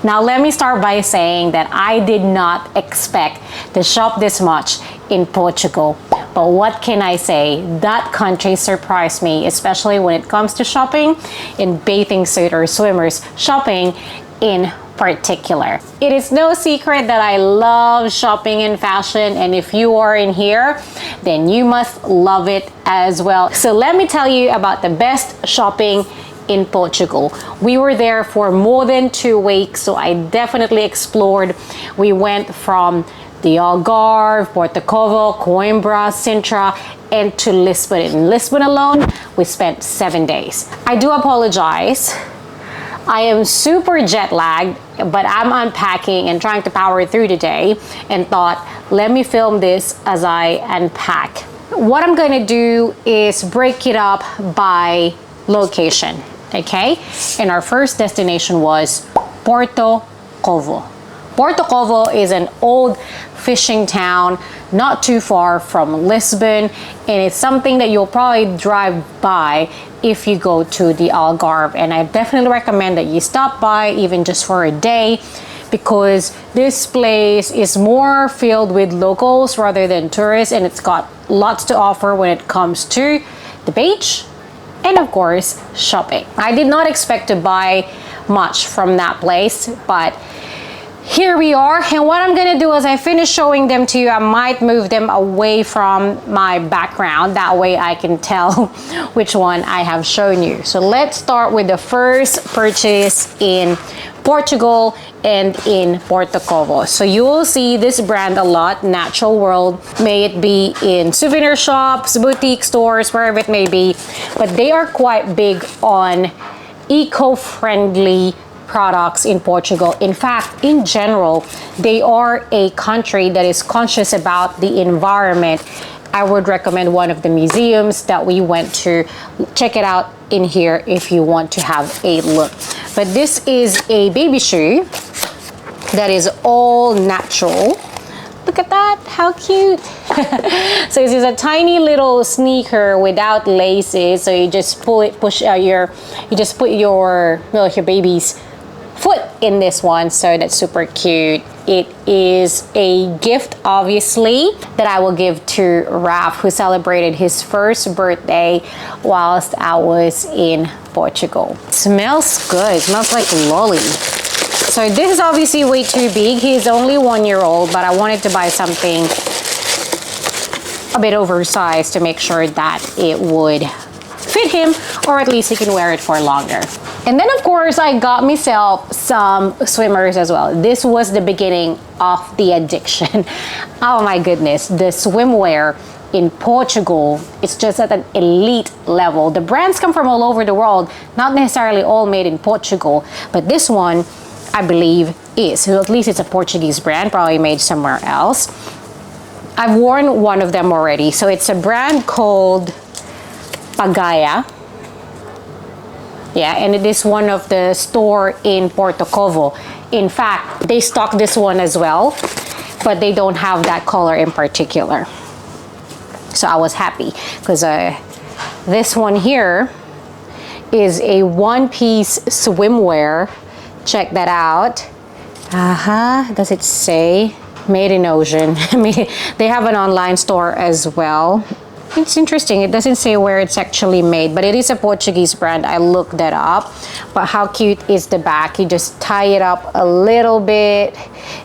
Now let me start by saying that I did not expect to shop this much in Portugal. But what can I say? That country surprised me, especially when it comes to shopping in bathing suit or swimmers shopping in particular. It is no secret that I love shopping in fashion, and if you are in here, then you must love it as well. So let me tell you about the best shopping in Portugal. We were there for more than 2 weeks, so I definitely explored. We went from the Algarve, Porto, Coimbra, Sintra, and to Lisbon. In Lisbon alone, we spent 7 days. I do apologize. I am super jet lagged, but I'm unpacking and trying to power through today and thought, let me film this as I unpack. What I'm going to do is break it up by location, okay? And our first destination was Porto. Porto is an old fishing town not too far from Lisbon, and it's something that you'll probably drive by if you go to the Algarve. And I definitely recommend that you stop by even just for a day, because this place is more filled with locals rather than tourists, and it's got lots to offer when it comes to the beach and of course shopping. I did not expect to buy much from that place, but here we are. And what I'm gonna do is I finish showing them to you, I might move them away from my background. That way I can tell which one I have shown you. So let's start with the first purchase in Portugal and in Porto. So you will see this brand a lot, Natural World, may it be in souvenir shops, boutique stores, wherever it may be, but they are quite big on eco-friendly products in Portugal. In fact, in general, they are a country that is conscious about the environment. I would recommend one of the museums that we went to. Check it out in here if you want to have a look. But this is a baby shoe that is all natural. Look at that, how cute. So this is a tiny little sneaker without laces. So you just push your baby's foot in this one. So that's super cute. It is a gift, obviously, that I will give to Raf, who celebrated his first birthday whilst I was in Portugal. It smells good. It smells like lolly. So this is obviously way too big. He's only 1 year old, but I wanted to buy something a bit oversized to make sure that it would fit him, or at least he can wear it for longer. And then of course I got myself some swimmers as well. This was the beginning of the addiction. Oh my goodness, the swimwear in Portugal, it's just at an elite level. The brands come from all over the world, not necessarily all made in Portugal, but this one I believe is. So at least it's a Portuguese brand, probably made somewhere else. I've worn one of them already. So it's a brand called Pagaia. Yeah, and it is one of the store in Porto. In fact, they stock this one as well, but they don't have that color in particular. So I was happy because this one here is a one-piece swimwear. Check that out. Does it say made in ocean? They have an online store as well. It's interesting, it doesn't say where it's actually made, but it is a Portuguese brand. I looked that up. But how cute is the back? You just tie it up a little bit,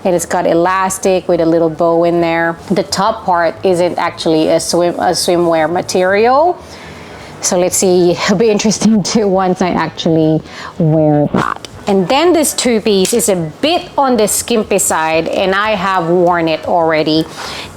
and it's got elastic with a little bow in there. The top part isn't actually a swimwear material. So let's see, it'll be interesting to once I actually wear that. And then this two-piece is a bit on the skimpy side, and I have worn it already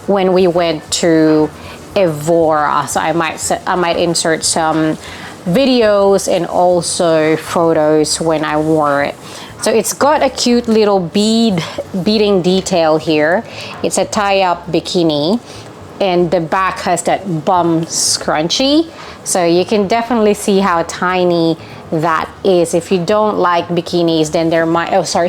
when we went to Evora. So I might insert some videos and also photos when I wore it. So it's got a cute little beading detail here. It's a tie-up bikini, and the back has that bum scrunchie. So you can definitely see how tiny that is. If you don't like bikinis, then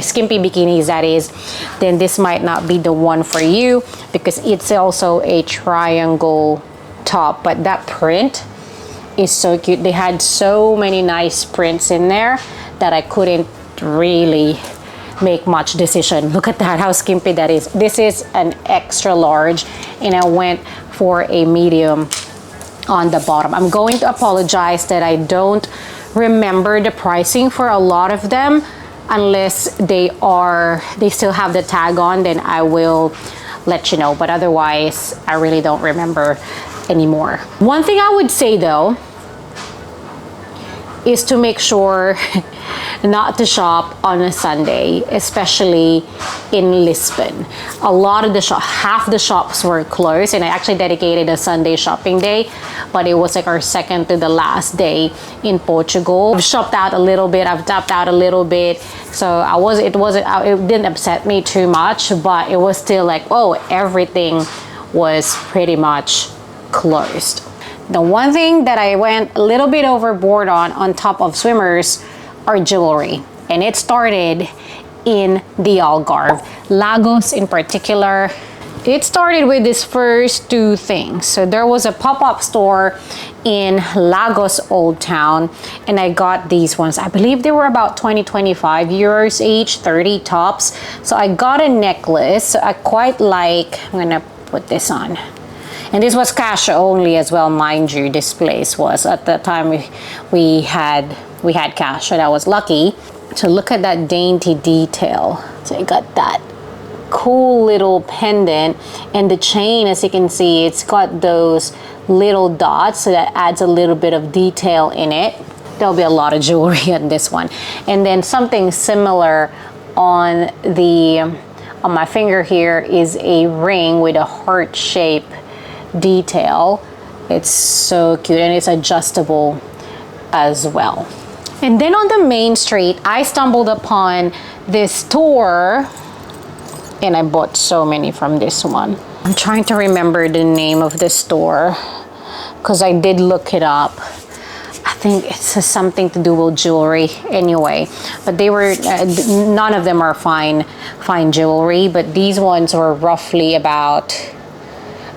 skimpy bikinis that is, then this might not be the one for you, because it's also a triangle top. But that print is so cute. They had so many nice prints in there that I couldn't really make much decision. Look at that, how skimpy that is. This is an extra large, and I went for a medium on the bottom. I'm going to apologize that I don't remember the pricing for a lot of them. Unless they still have the tag on, then I will let you know, but otherwise I really don't remember anymore. One thing I would say though is to make sure not to shop on a Sunday, especially in Lisbon. A lot of the half the shops were closed, and I actually dedicated a Sunday shopping day, but it was like our second to the last day in Portugal. I've shopped out a little bit, I've tapped out a little bit, so it didn't upset me too much, but it was still like, oh, everything was pretty much closed. The one thing that I went a little bit overboard on top of swimmers are jewelry, and it started in the Algarve, Lagos in particular. It started with these first two things. So there was a pop-up store in Lagos Old Town, and I got these ones. I believe they were about 20-25 euros each, 30 tops. So I got a necklace. I quite like, I'm gonna put this on. And this was cash only as well, mind you. This place was, at the time we had cash, and I was lucky. So look at that dainty detail. So I got that cool little pendant, and the chain, as you can see, it's got those little dots, so that adds a little bit of detail in it. There'll be a lot of jewelry on this one. And then something similar on my finger here is a ring with a heart shape detail. It's so cute, and it's adjustable as well. And then on the main street, I stumbled upon this store, and I bought so many from this one. I'm trying to remember the name of the store because I did look it up. I think it's something to do with jewelry anyway, but they were none of them are fine jewelry, but these ones were roughly about,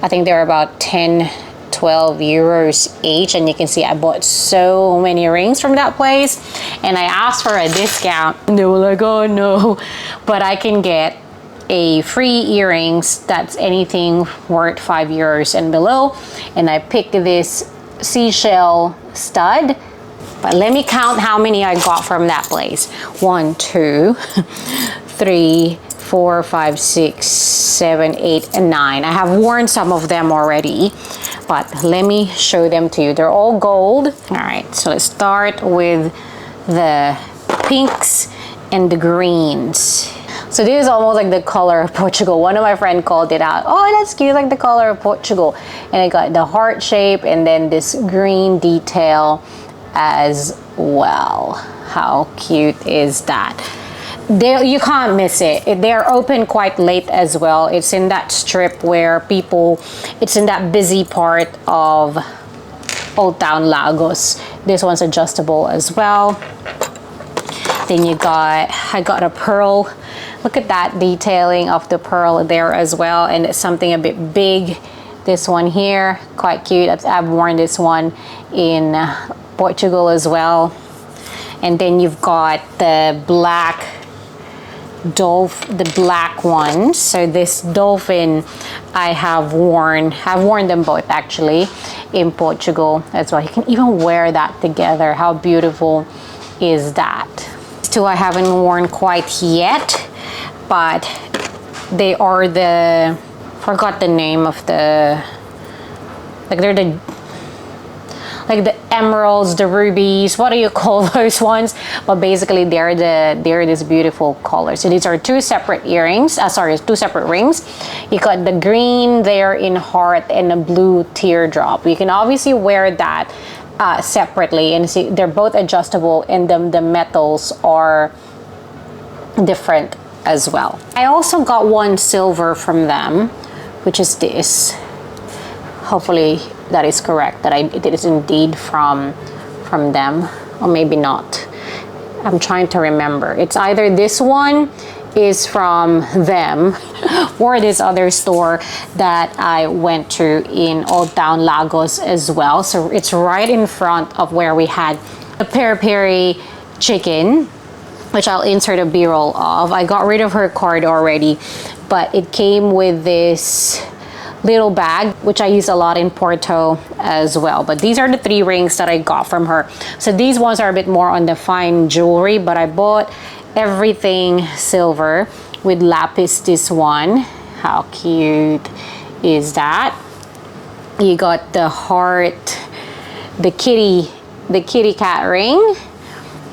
I think they're about 10-12 euros each, and you can see I bought so many rings from that place, and I asked for a discount, and they were like, oh no, but I can get a free earrings that's anything worth 5 euros and below, and I picked this seashell stud. But let me count how many I got from that place. 1, 2, 3, 4, 5, 6, 7, 8, and 9. I have worn some of them already, but let me show them to you. They're all gold. All right, so let's start with the pinks and the greens. So this is almost like the color of Portugal. One of my friends called it out. Oh, that's cute, like the color of Portugal. And I got the heart shape and then this green detail as well. How cute is that? You can't miss it. They're open quite late as well. It's in that strip where it's in that busy part of Old Town Lagos. This one's adjustable as well. Then I got a pearl. Look at that detailing of the pearl there as well, and it's something a bit big. This one here, quite cute. I've worn this one in Portugal as well. And then you've got the black one. So this dolphin I have worn. I've worn them both actually in Portugal as well. You can even wear that together. How beautiful is that? These two I haven't worn quite yet, but they are forgot the name of they're the emeralds, the rubies, what do you call those ones? But basically they're this beautiful color. So these are two separate earrings, two separate rings. You got the green there in heart and a blue teardrop. You can obviously wear that separately, and see they're both adjustable, and the metals are different as well. I also got one silver from them, which is this. Hopefully that is correct, that it is indeed from them, or maybe not. I'm trying to remember. It's either this one is from them or this other store that I went to in Old Town Lagos as well. So it's right in front of where we had the peri-peri chicken. which I'll insert a b-roll of. I got rid of her card already, but it came with this little bag, which I use a lot in Porto as well. But these are the 3 rings that I got from her. So these ones are a bit more on the fine jewelry, but I bought everything silver with lapis. This one, how cute is that? You got the heart, the kitty cat ring,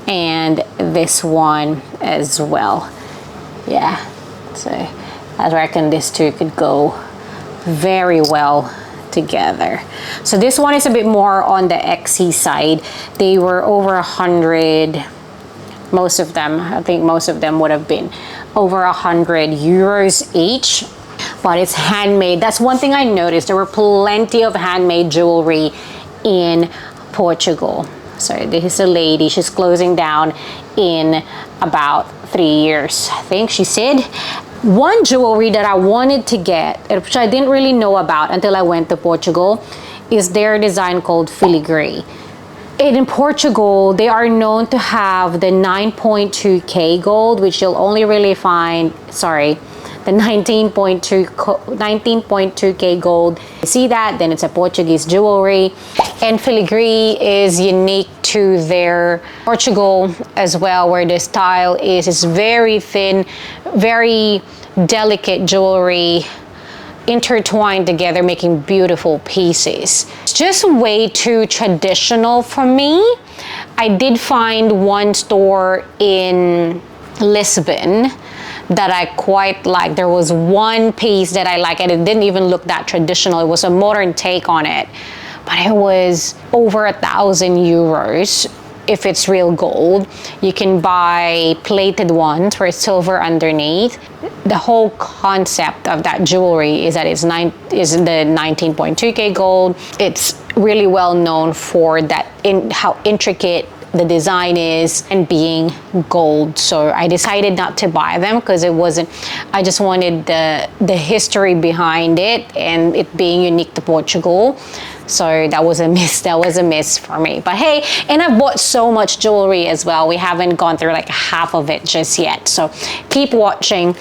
and this one as well. Yeah, so I reckon these two could go very well together. So this one is a bit more on the XC side. They were over 100, most of them. I think most of them would have been over 100 euros each, but it's handmade. That's one thing I noticed. There were plenty of handmade jewelry in Portugal. So this is a lady, she's closing down in about 3 years, I think she said. One jewelry that I wanted to get, which I didn't really know about until I went to Portugal, is their design called filigree. In Portugal, they are known to have the 9.2K gold, which you'll only really find, the 19.2K gold. You see that? Then it's a Portuguese jewelry. And filigree is unique to their Portugal as well, where the style is very thin, very delicate jewelry intertwined together, making beautiful pieces. It's just way too traditional for me. I did find one store in Lisbon that I quite like. There was one piece that I like, and it didn't even look that traditional. It was a modern take on it, but it was over 1,000 euros if it's real gold. You can buy plated ones where it's silver underneath. The whole concept of that jewelry is that it's the 19.2K gold. It's really well known for that, in how intricate the design is and being gold. So I decided not to buy them because it wasn't, I just wanted the history behind it and it being unique to Portugal. So that was a miss for me. But hey, and I've bought so much jewelry as well. We haven't gone through like half of it just yet. So keep watching,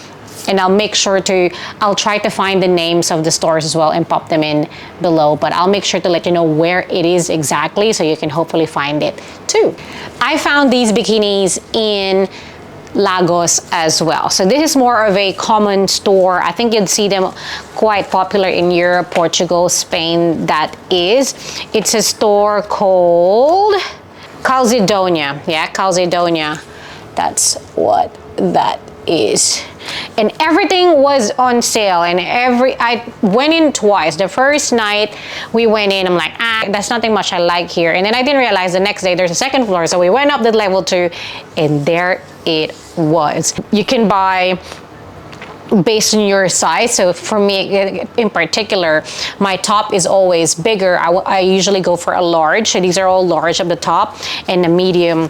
and I'll try to find the names of the stores as well and pop them in below, but I'll make sure to let you know where it is exactly so you can hopefully find it too. I found these bikinis in Lagos as well. So this is more of a common store. I think you'd see them quite popular in Europe, Portugal, Spain, that is. It's a store called Calzedonia. Yeah, Calzedonia. That's what that is. And everything was on sale, and I went in twice. The first night we went in, I'm like, that's nothing much I like here. And then I didn't realize the next day there's a second floor. So we went up to level 2, and there it was. You can buy based on your size. So for me in particular, my top is always bigger. I usually go for a large. So these are all large at the top and a medium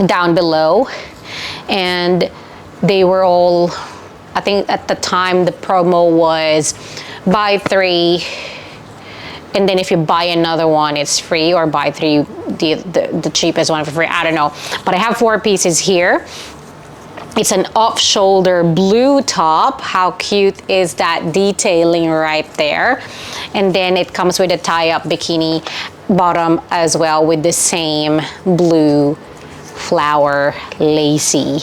down below. And they were all, I think at the time the promo was buy 3, and then if you buy another one it's free, or buy 3 the cheapest one for free. I don't know, but I have 4 pieces here. It's an off-shoulder blue top. How cute is that detailing right there? And then it comes with a tie-up bikini bottom as well with the same blue flower lacy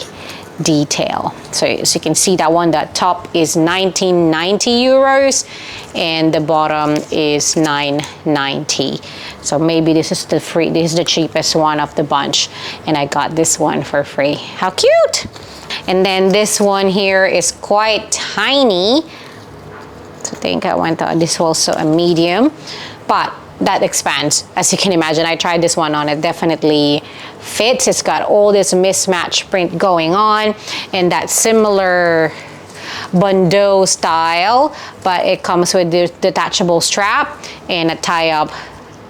detail. So as you can see, that one, that top is 1990 euros and the bottom is 990. So maybe this is the cheapest one of the bunch, and I got this one for free. How cute! And then this one here is quite tiny. So I think I went on this, also a medium, but that expands. As you can imagine, I tried this one on, it definitely fits. It's got all this mismatched print going on and that similar bandeau style, but it comes with the detachable strap and a tie-up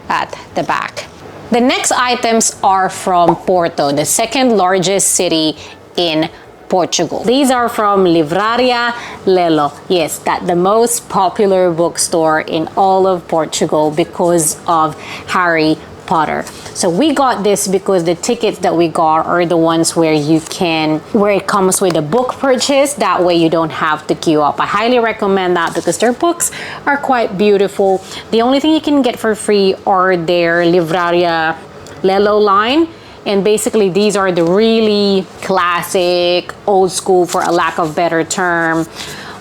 at the back. The next items are from Porto, the second largest city in Portugal. These are from Livraria Lelo. Yes, the most popular bookstore in all of Portugal because of Harry Potter. So we got this because the tickets that we got are the ones where where it comes with a book purchase. That way you don't have to queue up. I highly recommend that because their books are quite beautiful. The only thing you can get for free are their Livraria Lelo line. And basically these are the really classic, old school, for a lack of better term,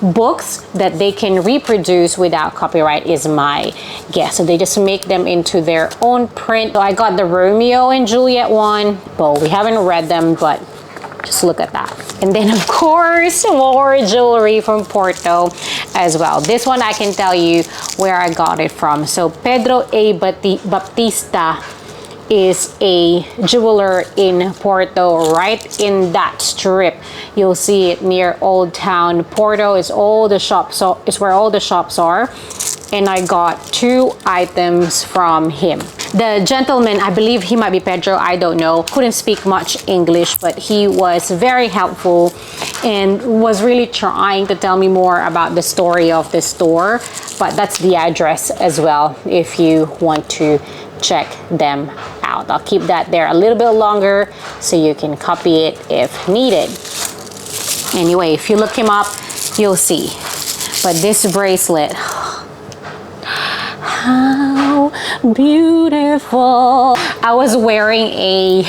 books that they can reproduce without copyright, is my guess. So they just make them into their own print. So I got the Romeo and Juliet one. Well, we haven't read them, but just look at that. And then of course, more jewelry from Porto as well. This one I can tell you where I got it from. So Pedro A. Baptista is a jeweler in Porto, right in that strip. You'll see it near Old Town. Porto is all the shops, so it's where all the shops are. And I got 2 items from him. The gentleman, I believe he might be Pedro, I don't know, couldn't speak much English, but he was very helpful and was really trying to tell me more about the story of the store. But that's the address as well if you want to check them out. I'll keep that there a little bit longer so you can copy it if needed. Anyway, if you look him up, you'll see. But this bracelet, how beautiful. I was wearing a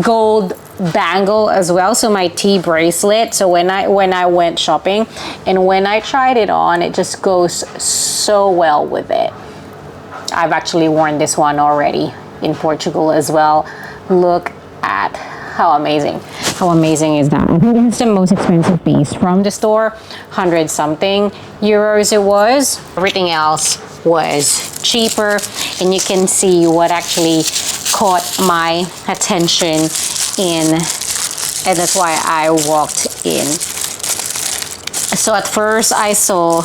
gold bangle as well, so my T bracelet. So when I went shopping and when I tried it on, it just goes so well with it. I've actually worn this one already in Portugal as well. Look at how amazing. How amazing is that? I think it's the most expensive piece from the store. 100 something euros it was. Everything else was cheaper. And you can see what actually caught my attention and that's why I walked in. So at first I saw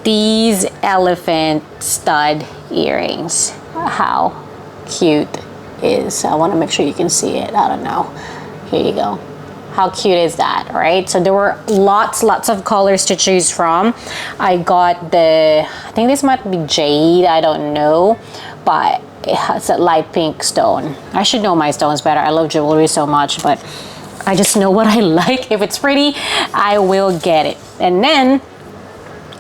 these elephant stud earrings. How cute is, I want to make sure you can see it. I don't know. Here you go. How cute is that, right? So there were lots of colors to choose from. I got the, I think this might be jade, I don't know, but it has a light pink stone. I should know my stones better. I love jewelry so much, but I just know what I like. If it's pretty, I will get it. And then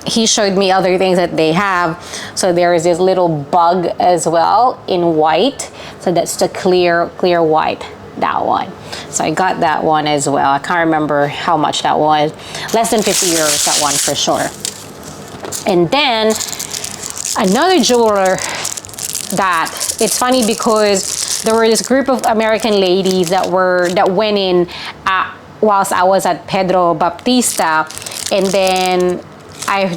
he showed me other things that they have. So there is this little bug as well in white. So that's the clear white, that one. So I got that one as well. I can't remember how much that was. Less than 50 euros, that one for sure. And then another jeweler that, it's funny because there were this group of American ladies that went in whilst I was at Pedro Baptista, and then I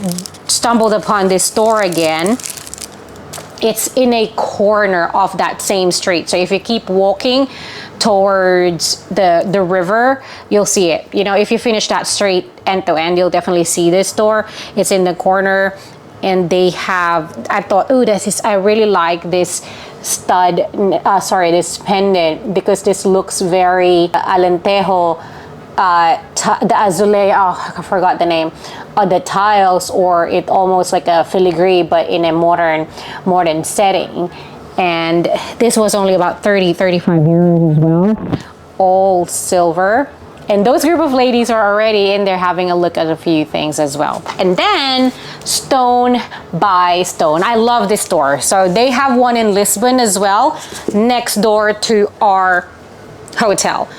stumbled upon this store again. It's in a corner of that same street. So if you keep walking towards the river, you'll see it. You know, if you finish that street end to end, you'll definitely see this store. It's in the corner, and they have, I thought, oh, I really like this stud, this pendant, because this looks very Alentejo, the azulea, I forgot the name, the tiles, or it almost like a filigree but in a modern setting. And this was only about 35 euros as well, all silver. And those group of ladies are already in there having a look at a few things as well. And then Stone by Stone, I love this store. So they have one in Lisbon as well, next door to our hotel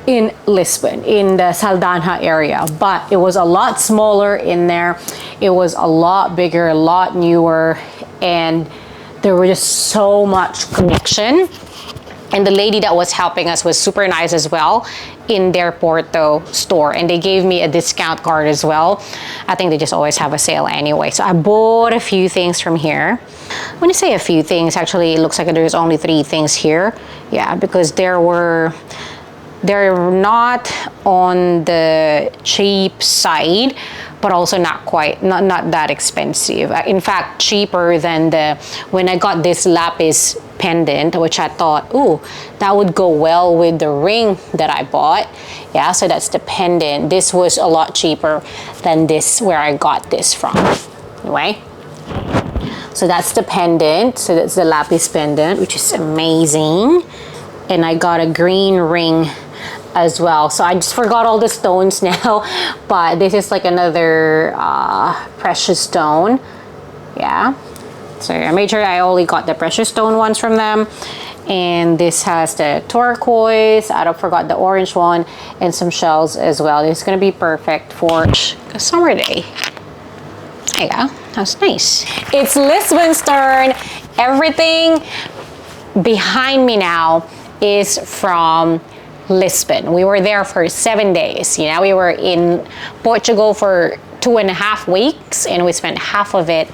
in Lisbon, in the Saldanha area. But it was a lot smaller in there. It was a lot bigger, a lot newer, and there was just so much connection. And the lady that was helping us was super nice as well in their Porto store. And they gave me a discount card as well. I think they just always have a sale anyway. So I bought a few things from here. When I say a few things, actually it looks like there's only 3 things here. Yeah, because they're not on the cheap side, but also not that expensive. In fact, cheaper than when I got this lapis pendant, which I thought, ooh, that would go well with the ring that I bought. Yeah, so that's the pendant. This was a lot cheaper than this, where I got this from. Anyway, So that's the pendant. So that's the lapis pendant, which is amazing. And I got a green ring as well. So I just forgot all the stones now, but this is like another precious stone. Yeah. So I made sure I only got the precious stone ones from them. And this has the turquoise, I forgot the orange one, and some shells as well. It's gonna be perfect for a summer day. There you go, that's nice. It's Lisbon's turn. Everything behind me now is from Lisbon. We were there for 7 days. You know, we were in Portugal for 2.5 weeks, and we spent half of it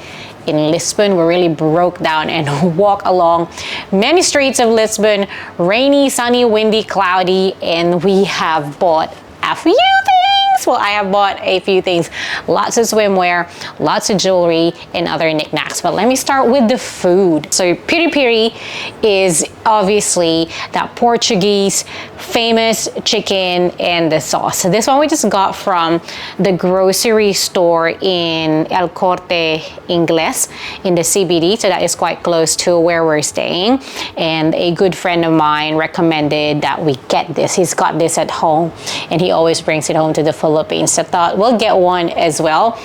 in Lisbon. We really broke down and walked along many streets of Lisbon, rainy, sunny, windy, cloudy, and we have bought a few things. Well, I have bought a few things, lots of swimwear, lots of jewelry, and other knickknacks. But let me start with the food. So piri-piri is obviously that Portuguese famous chicken and the sauce. So this one we just got from the grocery store in El Corte Inglés in the CBD. So that is quite close to where we're staying. And a good friend of mine recommended that we get this. He's got this at home and he always brings it home to the Philippines. So I thought we'll get one as well.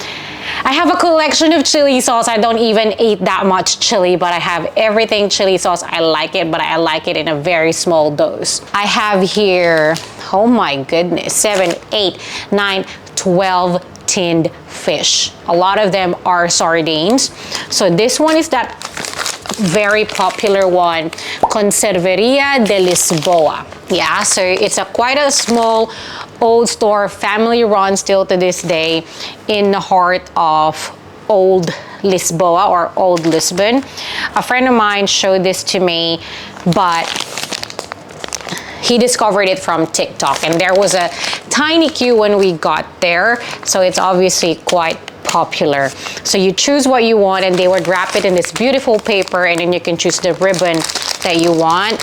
I have a collection of chili sauce. I don't even eat that much chili, but I have everything chili sauce. I like it, but I like it in a very small dose. I have here, oh my goodness, 7, 8, 9, 12 tinned fish. A lot of them are sardines. So this one is that very popular one, Conserveria de Lisboa. Yeah, so it's quite a small old store, family run still to this day, in the heart of old Lisboa or old Lisbon. A friend of mine showed this to me, but he discovered it from TikTok, and there was a tiny queue when we got there, so it's obviously quite popular. So you choose what you want, and they would wrap it in this beautiful paper, and then you can choose the ribbon that you want.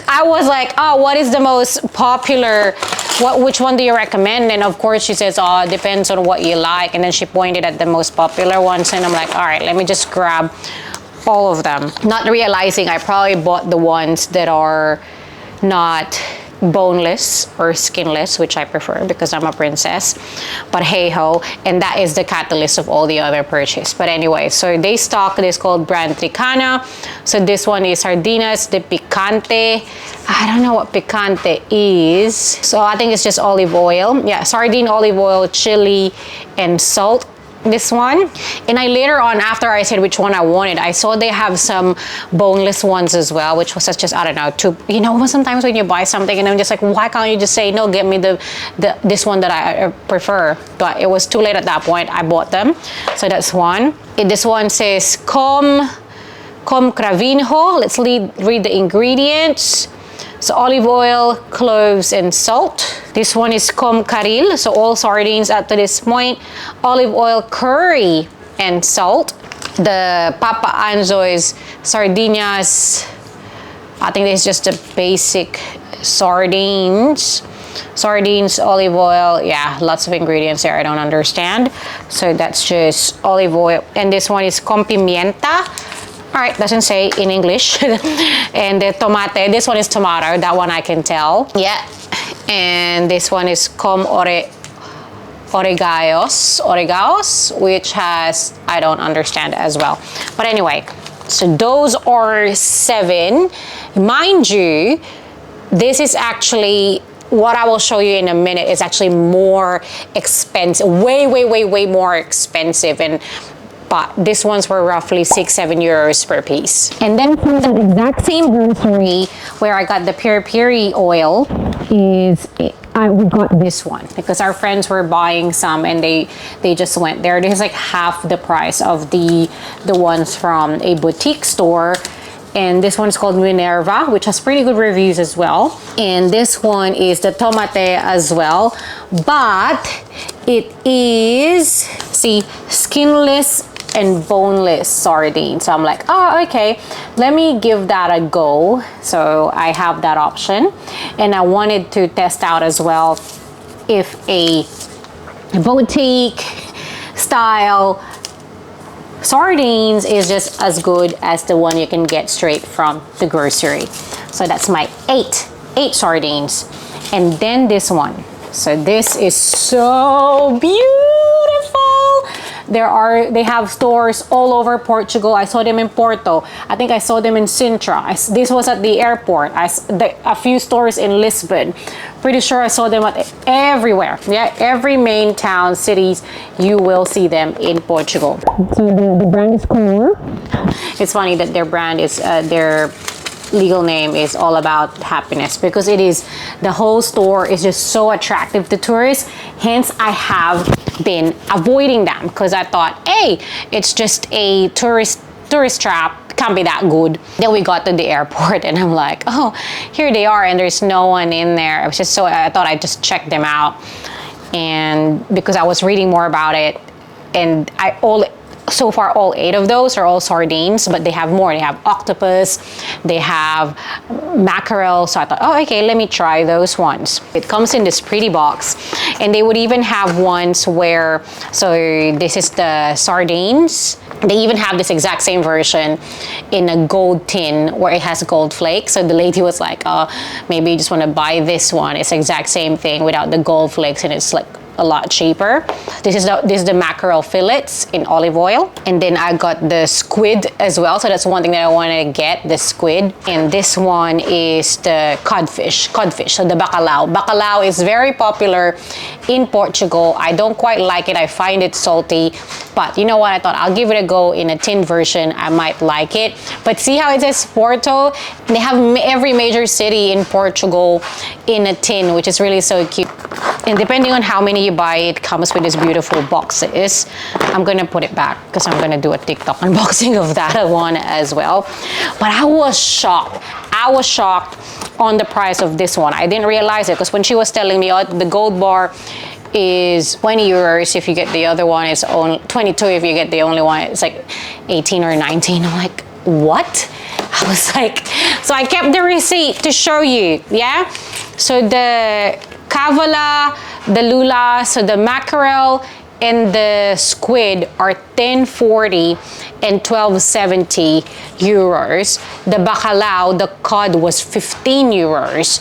I was like, oh, what is the most popular? Which one do you recommend? And of course she says, oh, it depends on what you like. And then she pointed at the most popular ones, and I'm like, all right, let me just grab all of them. Not realizing I probably bought the ones that are not boneless or skinless, which I prefer because I'm a princess, but hey ho, and that is the catalyst of all the other purchase. But anyway, so they stock this called brand Tricana. So this one is sardinas de picante. I don't know what picante is, so I think it's just olive oil. Yeah, sardine, olive oil, chili, and salt. This one. And I later on, after I said which one I wanted, I saw they have some boneless ones as well, which was just, I don't know, you know, sometimes when you buy something and I'm just like, why can't you just say, no, get me this one that I prefer? But it was too late at that point. I bought them. So that's one. This one says com cravinho. Let's read the ingredients. So olive oil, cloves, and salt. This one is com caril, so all sardines up to this point. Olive oil, curry, and salt. The Papa Anzo's sardinas, I think this is just the basic sardines. Sardines, olive oil, yeah, lots of ingredients there I don't understand. So that's just olive oil. And this one is com pimienta. All right, doesn't say in English. And the tomate, this one is tomato, that one I can tell. Yeah, and this one is com oregaos, which has, I don't understand as well. But anyway, so those are 7. Mind you, this is actually, what I will show you in a minute is actually more expensive, way more expensive. And but these ones were roughly 6-7 euros per piece. And then from the exact same grocery where I got the piri-piri oil we got this one because our friends were buying some and they just went there. This is like half the price of the ones from a boutique store. And this one is called Minerva, which has pretty good reviews as well. And this one is the tomate as well, but it is, see, skinless and boneless sardine. So I'm like, oh, okay, let me give that a go. So I have that option. And I wanted to test out as well if a boutique style sardines is just as good as the one you can get straight from the grocery. So that's my eight sardines. And then this one. So this is so beautiful. They have stores all over Portugal. I saw them in Porto. I think I saw them in Sintra. This was at the airport. A few stores in Lisbon. Pretty sure I saw them at everywhere. Yeah, every main town, cities, you will see them in Portugal. So the brand is Color. It's funny that their brand is their legal name is all about happiness, because it is, the whole store is just so attractive to tourists. Hence I have been avoiding them, because I thought, hey, it's just a tourist trap, can't be that good. Then we got to the airport and I'm like, oh, here they are, and there's no one in there. It was just so, I thought I'd just check them out, and because I was reading more about it, and so far all 8 of those are all sardines, but they have more. They have octopus, they have mackerel. So I thought, oh, okay, let me try those ones. It comes in this pretty box, and they would even have ones where, so this is the sardines. They even have this exact same version in a gold tin where it has gold flakes. So the lady was like, oh, maybe you just want to buy this one. It's the exact same thing without the gold flakes, and it's like a lot cheaper. This is the mackerel fillets in olive oil, and then I got the squid as well. So that's one thing that I wanted to get, the squid. And this one is the codfish. So the bacalhau is very popular in Portugal. I don't quite like it. I find it salty, but you know what? I thought I'll give it a go in a tin version. I might like it. But see how it says Porto? They have every major city in Portugal in a tin, which is really so cute. And depending on how many you buy, it comes with these beautiful boxes. I'm gonna put it back because I'm gonna do a TikTok unboxing of that one as well. But I was shocked. On the price of this one. I didn't realize it, because when she was telling me, oh, the gold bar is 20 euros if you get the other one. It's only 22 if you get the only one. It's like 18 or 19. I'm like, what? I was like, so I kept the receipt to show you, yeah? So the cavala, the lula, so the mackerel and the squid are 10.40 and 12.70 euros. The bacalhau, the cod, was 15 euros.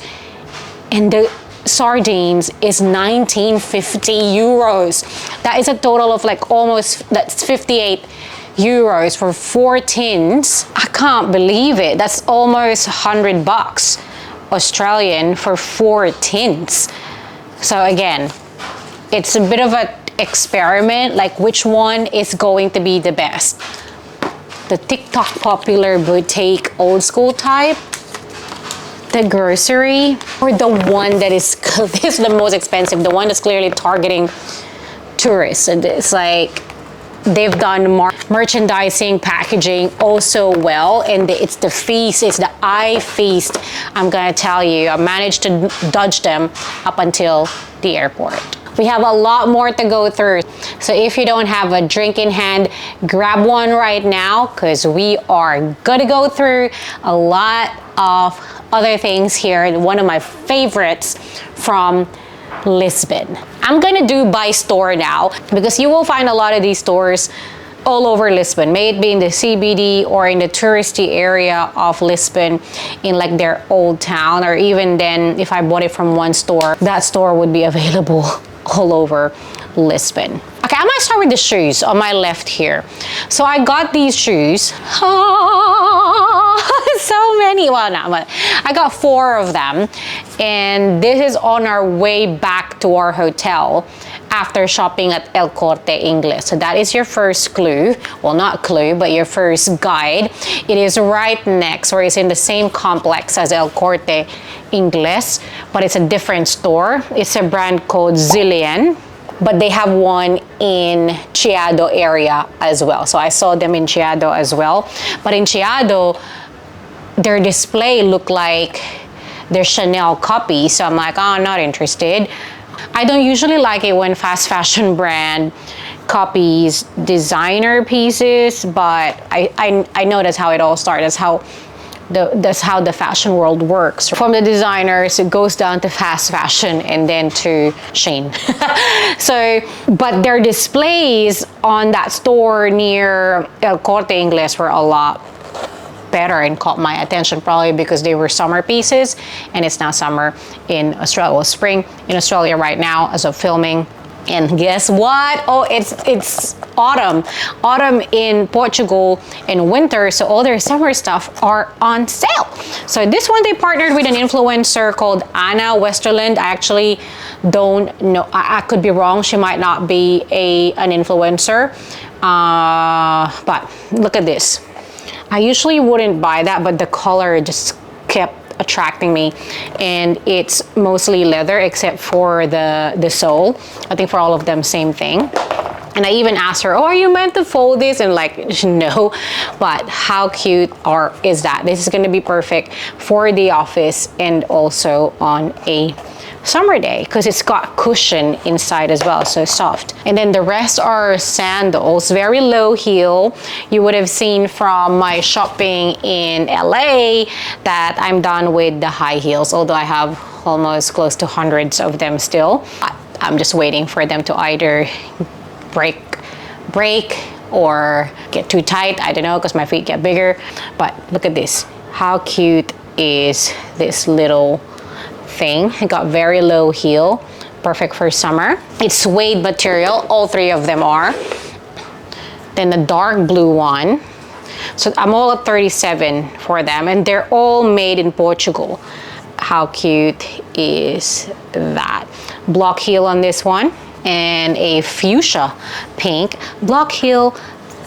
And the sardines is 19.50 euros. That is a total of like almost, that's 58 euros for 4 tins. I can't believe it. That's almost 100 bucks Australian for 4 tins. So again, it's a bit of an experiment, like which one is going to be the best. The TikTok popular boutique old school type, the grocery, or the one that is this is the most expensive, the one that's clearly targeting tourists. And it's like they've done merchandising, packaging also well, and it's the feast, it's the eye feast. I'm gonna tell you, I managed to dodge them up until the airport. We have a lot more to go through. So if you don't have a drink in hand, grab one right now, because we are gonna go through a lot of other things here. One of my favorites from Lisbon. I'm gonna do by store now, because you will find a lot of these stores all over Lisbon, may it be in the CBD or in the touristy area of Lisbon, in like their old town, or even then if I bought it from one store, that store would be available all over Lisbon. Okay, I'm gonna start with the shoes on my left here. So I got these shoes. So many. Well, no, but I got 4 of them, and this is on our way back to our hotel after shopping at El Corte Inglés. So that is your first clue. Well, not clue, but your first guide. It is right next, or it's in the same complex as El Corte Inglés, but it's a different store. It's a brand called Zillion, but they have one in Chiado area as well. So I saw them in Chiado as well. But in Chiado, their display looked like their Chanel copy. So I'm like, oh, I'm not interested. I don't usually like it when fast fashion brand copies designer pieces, but I know that's how it all started. That's how that's how the fashion world works. From the designers, it goes down to fast fashion and then to Shein. So, but their displays on that store near El Corte Inglés were a lot better and caught my attention, probably because they were summer pieces, and it's now summer in Australia, well, spring in Australia right now as of filming. And guess what? Oh, it's autumn in Portugal and winter, so all their summer stuff are on sale. So this one, they partnered with an influencer called Anna Westerland. I actually don't know, I could be wrong, she might not be an influencer, but look at this. I usually wouldn't buy that, but the color just kept attracting me, and it's mostly leather except for the sole. I think for all of them, same thing. And I even asked her, oh, are you meant to fold this? And like, no. But how cute is that? This is going to be perfect for the office and also on a summer day, because it's got cushion inside as well, so soft. And then the rest are sandals, very low heel. You would have seen from my shopping in LA that I'm done with the high heels, although I have almost close to hundreds of them still. I'm just waiting for them to either break or get too tight. I don't know, because my feet get bigger. But look at this. How cute is this little thing? It got very low heel, perfect for summer. It's suede material, all three of them are. Then the dark blue one, so I'm all at 37 for them, and they're all made in Portugal. How cute is that? Block heel on this one, and a fuchsia pink block heel,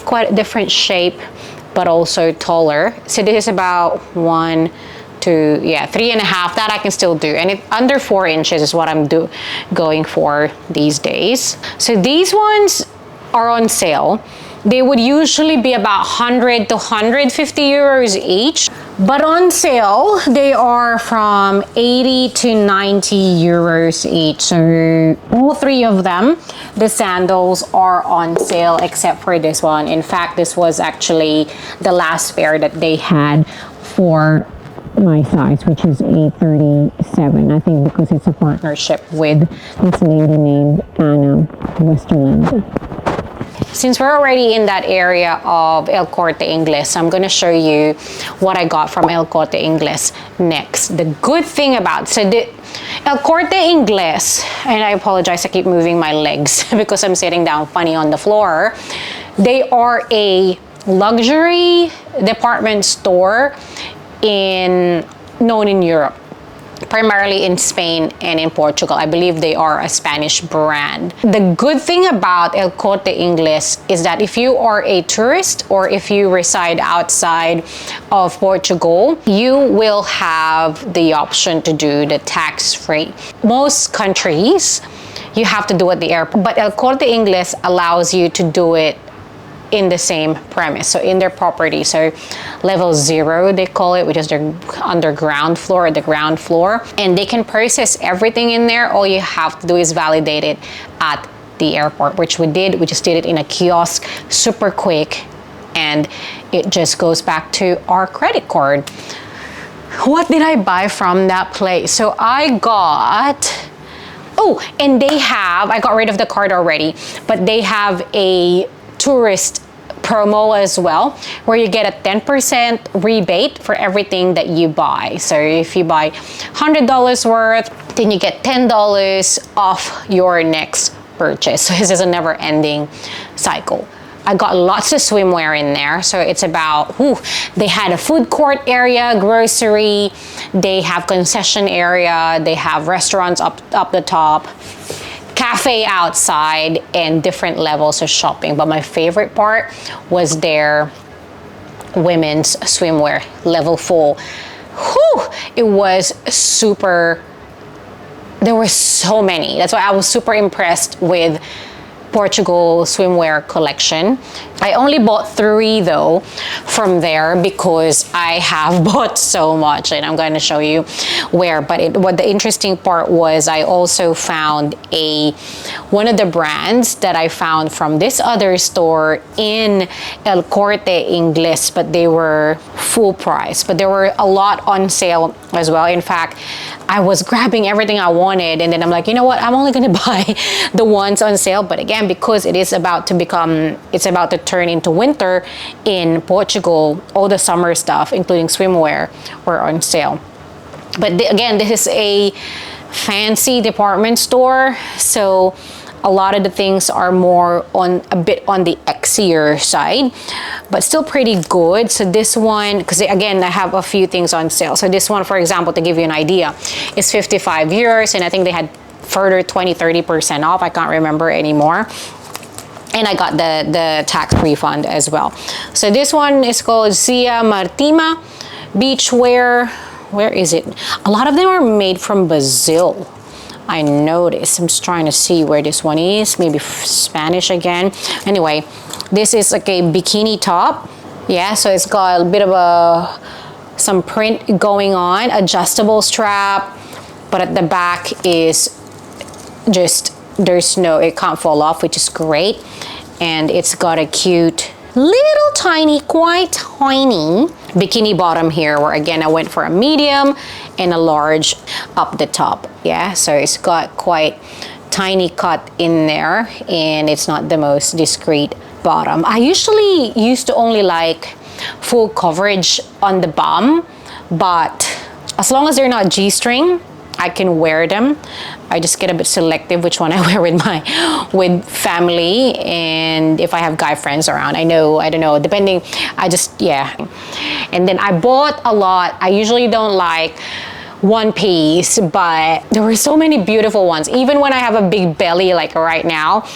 quite a different shape but also taller. So this is about 1, 2, yeah, 3.5. That I can still do, and under 4 inches is what I'm going for these days. So these ones are on sale. They would usually be about 100 to 150 euros each, but on sale they are from 80 to 90 euros each. So all three of them, the sandals, are on sale except for this one. In fact, this was actually the last pair that they had for my size, which is a 37. I think because it's a partnership with this lady named Anna Westerland. Since we're already in that area of El Corte Inglés, I'm going to show you what I got from El Corte Inglés next. The good thing about, so the El Corte Inglés, and I apologize, I keep moving my legs because I'm sitting down funny on the floor. They are a luxury department store known in Europe, primarily in Spain and in Portugal. I believe they are a Spanish brand. The good thing about El Corte Inglés is that if you are a tourist or if you reside outside of Portugal, you will have the option to do the tax-free. Most countries, you have to do it at the airport, but El Corte Inglés allows you to do it in the same premise, so in their property. So level 0 they call it, which is their underground floor or the ground floor, and they can process everything in there. All you have to do is validate it at the airport, which we did. We just did it in a kiosk, super quick, and it just goes back to our credit card. What did I buy from that place? So I got, oh, and they have, I got rid of the card already, but they have a tourist promo as well, where you get a 10% rebate for everything that you buy. So if you buy $100 worth, then you get $10 off your next purchase. So this is a never-ending cycle. I got lots of swimwear in there. So it's about, they had a food court area, grocery, they have concession area, they have restaurants up the top, cafe outside, and different levels of shopping. But my favorite part was their women's swimwear, level 4. It was super, there were so many. That's why I was super impressed with Portugal swimwear collection. I only bought 3 though from there because I have bought so much, and I'm going to show you where. But what the interesting part was, I also found one of the brands that I found from this other store in El Corte Inglés, but they were full price. But there were a lot on sale as well. In fact, I was grabbing everything I wanted, and then I'm like, you know what, I'm only gonna buy the ones on sale. But again, because it's about to turn into winter in Portugal, all the summer stuff, including swimwear, were on sale. But again, this is a fancy department store, so a lot of the things are more a bit on the X-ier side, but still pretty good. So this one, because again, I have a few things on sale. So this one, for example, to give you an idea, is 55 euros, and I think they had further 20-30% off. I can't remember anymore. And I got the tax refund as well. So this one is called Zia Martima Beachwear. Where is it? A lot of them are made from Brazil, I noticed. I'm just trying to see where this one is. Maybe Spanish again. Anyway, this is like a bikini top. Yeah, so it's got a bit of some print going on, adjustable strap, but at the back is just, it can't fall off, which is great. And it's got a cute little tiny, quite tiny bikini bottom here, where again I went for a medium and a large up the top. Yeah, so it's got quite tiny cut in there, and it's not the most discreet bottom. I usually used to only like full coverage on the bum, but as long as they're not G-string, I can wear them. I just get a bit selective which one I wear with family, and if I have guy friends around. I don't know, depending, yeah. And then I bought a lot. I usually don't like one piece, but there were so many beautiful ones. Even when I have a big belly like right now,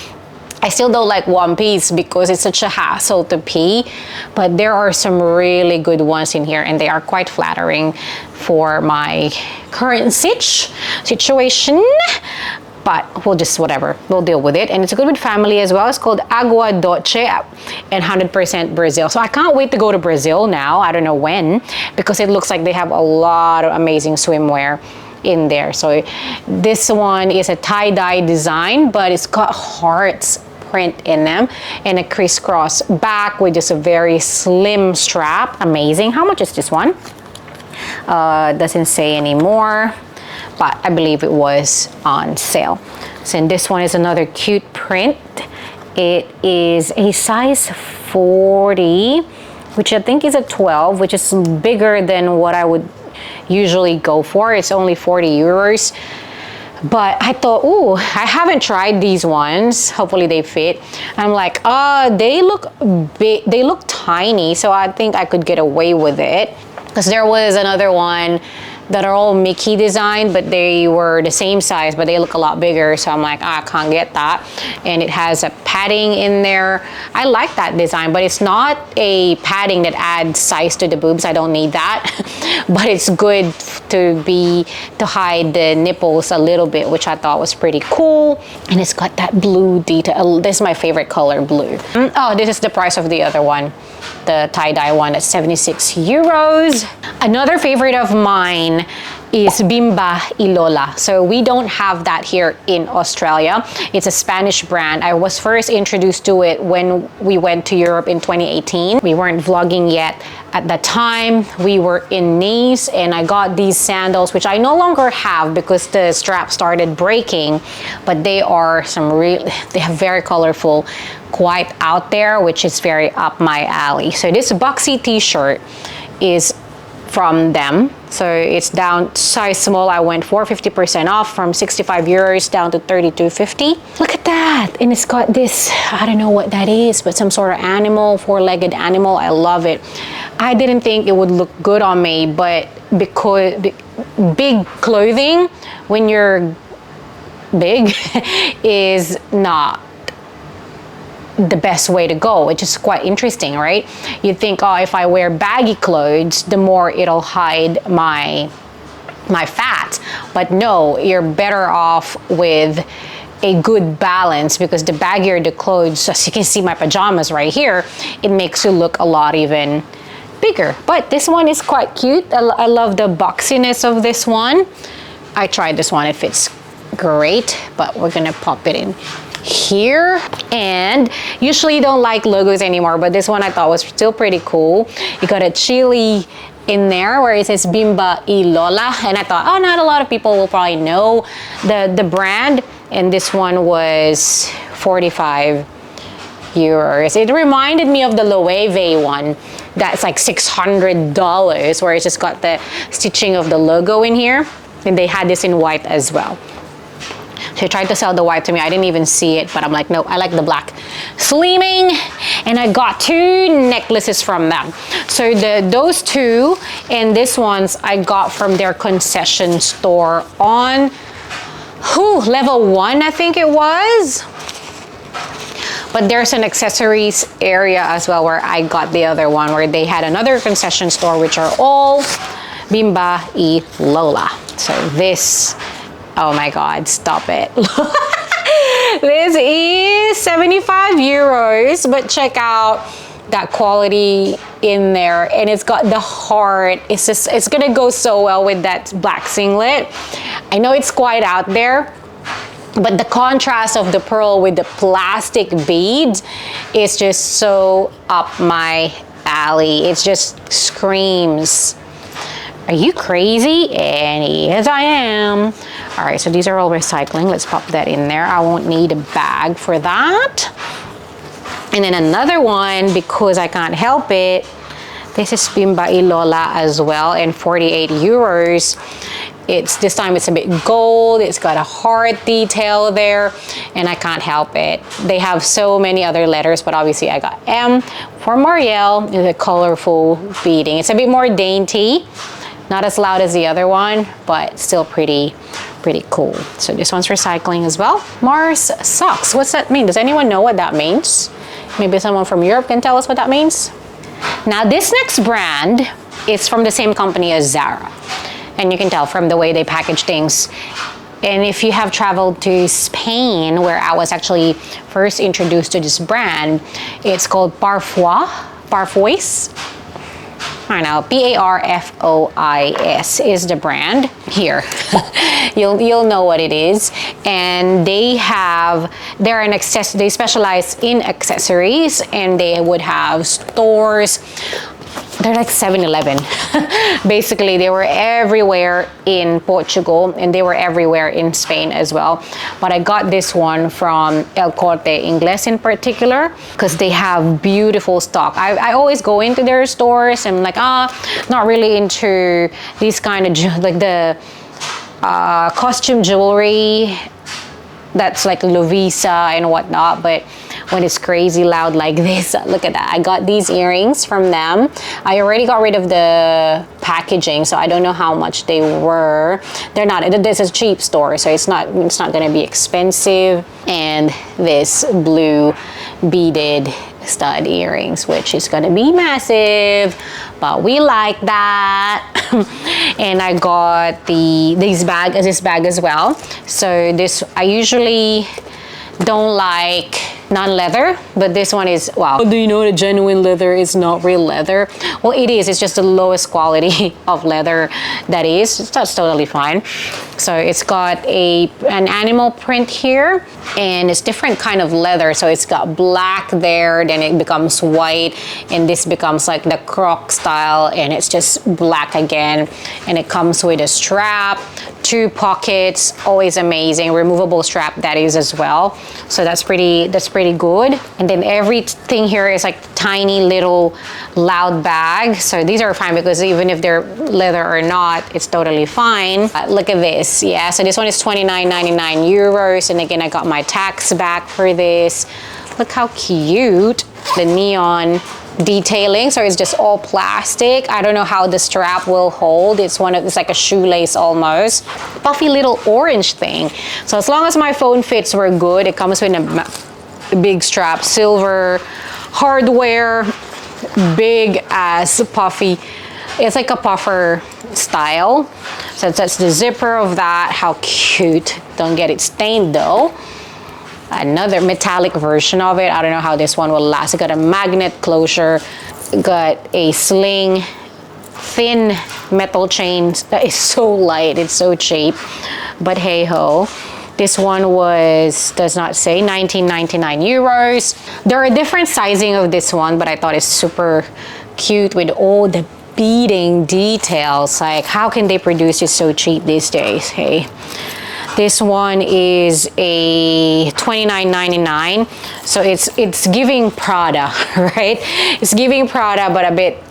I still don't like one piece because it's such a hassle to pee. But there are some really good ones in here, and they are quite flattering for my current situation. But we'll just, whatever, we'll deal with it. And it's good with family as well. It's called Agua Doce and 100% Brazil. So I can't wait to go to Brazil now. I don't know when, because it looks like they have a lot of amazing swimwear in there. So this one is a tie-dye design, but it's got hearts print in them, and a crisscross back with just a very slim strap. Amazing. How much is this one? Doesn't say anymore, but I believe it was on sale. So this one is another cute print. It is a size 40, which I think is a 12, which is bigger than what I would usually go for. It's only 40 euros. But I thought, ooh, I haven't tried these ones. Hopefully they fit. I'm like, they look big, they look tiny, so I think I could get away with it. Because there was another one that are all Mickey design, but they were the same size, but they look a lot bigger. So I'm like, I can't get that. And it has a padding in there. I like that design, but it's not a padding that adds size to the boobs. I don't need that. But it's good to hide the nipples a little bit, which I thought was pretty cool. And it's got that blue detail. This is my favorite color, blue. Oh, this is the price of the other one, the tie-dye one at 76 euros. Another favorite of mine is Bimba y Lola. So we don't have that here in Australia. It's a Spanish brand. I was first introduced to it when we went to Europe in 2018. We weren't vlogging yet at that time. We were in Nice, and I got these sandals, which I no longer have because the strap started breaking, but they are they have very colorful, quite out there, which is very up my alley. So this boxy t-shirt is from them. So it's down size small. I went for 50% off from 65 euros down to 32.50. Look at that. And it's got this, I don't know what that is, but some sort of animal, four-legged animal. I love it. I didn't think it would look good on me, but because big clothing when you're big is not the best way to go, which is quite interesting, right? You think, oh, if I wear baggy clothes, the more it'll hide my fat. But no, you're better off with a good balance, because the baggier the clothes, as you can see my pajamas right here, it makes you look a lot even bigger. But this one is quite cute. I love the boxiness of this one. I tried this one, it fits great, but we're gonna pop it in here. And usually don't like logos anymore, but this one I thought was still pretty cool. You got a chili in there where it says Bimba y Lola, and I thought, oh, not a lot of people will probably know the brand, and this one was 45 euros. It reminded me of the Loewe one that's like $600, where it's just got the stitching of the logo in here, and they had this in white as well. She tried to sell the white to me. I didn't even see it, but I'm like, no, I like the black. Slimming, and I got 2 necklaces from them. So those 2 and this ones I got from their concession store on level 1, I think it was. But there's an accessories area as well where I got the other one, where they had another concession store, which are all Bimba y Lola. So this, oh my God, stop it. This is 75 euros, but check out that quality in there, and it's got the heart. It's gonna go so well with that black singlet. I know it's quite out there, but the contrast of the pearl with the plastic beads is just so up my alley. It just screams, are you crazy? And yes, I am. All right, so these are all recycling. Let's pop that in there. I won't need a bag for that. And then another one, because I can't help it, this is Bimba y Lola as well, and 48 euros. This time it's a bit gold, it's got a heart detail there, and I can't help it. They have so many other letters, but obviously I got M for Marielle, with a colorful beading. It's a bit more dainty, not as loud as the other one, but still pretty cool. So this one's recycling as well. Mars socks, what's that mean? Does anyone know what that means? Maybe someone from Europe can tell us what that means. Now this next brand is from the same company as Zara, and you can tell from the way they package things. And if you have traveled to Spain, where I was actually first introduced to this brand, it's called Parfois. I know, Parfois is the brand here. You'll know what it is. And they specialize in accessories, and they would have stores. They're like 7-Eleven. Basically, they were everywhere in Portugal, and they were everywhere in Spain as well. But I got this one from El Corte Inglés in particular, because they have beautiful stock. I always go into their stores and I'm like, not really into these kind of, like the costume jewelry that's like Lovisa and whatnot, but when it's crazy loud like this, look at that. I got these earrings from them. I already got rid of the packaging, so I don't know how much they were. They're not, this is a cheap store, so it's not gonna be expensive. And this blue beaded stud earrings, which is gonna be massive, but we like that. And I got this bag as well. So this, I usually don't like non-leather, but this one is, wow. Do you know that genuine leather is not real leather? Well, it is. It's just the lowest quality of leather that is. That's totally fine. So it's got an animal print here, and it's different kind of leather. So it's got black there, then it becomes white, and this becomes like the croc style, and it's just black again. And it comes with a strap, 2 pockets, always amazing. Removable strap that is as well. So that's pretty good. And then everything here is like tiny little loud bag. So these are fine, because even if they're leather or not, it's totally fine. Look at this. Yeah, so this one is 29.99 euros. And again, I got my tax back for this. Look how cute. The neon detailing, so it's just all plastic. I don't know how the strap will hold. It's like a shoelace almost. Puffy little orange thing. So as long as my phone fits, we're good. It comes with a big strap, silver hardware, big ass puffy. It's like a puffer style. So that's the zipper of that. How cute. Don't get it stained though. another metallic version of it. I don't know how this one will last. It got a magnet closure, got a sling, thin metal chains that is so light, it's so cheap, but hey ho. This one does not say, 19.99 euros. There are different sizing of this one, but I thought it's super cute with all the beading details. Like, how can they produce it so cheap these days? Hey, this one is a $29.99, so it's giving Prada, right? It's giving Prada, but a bit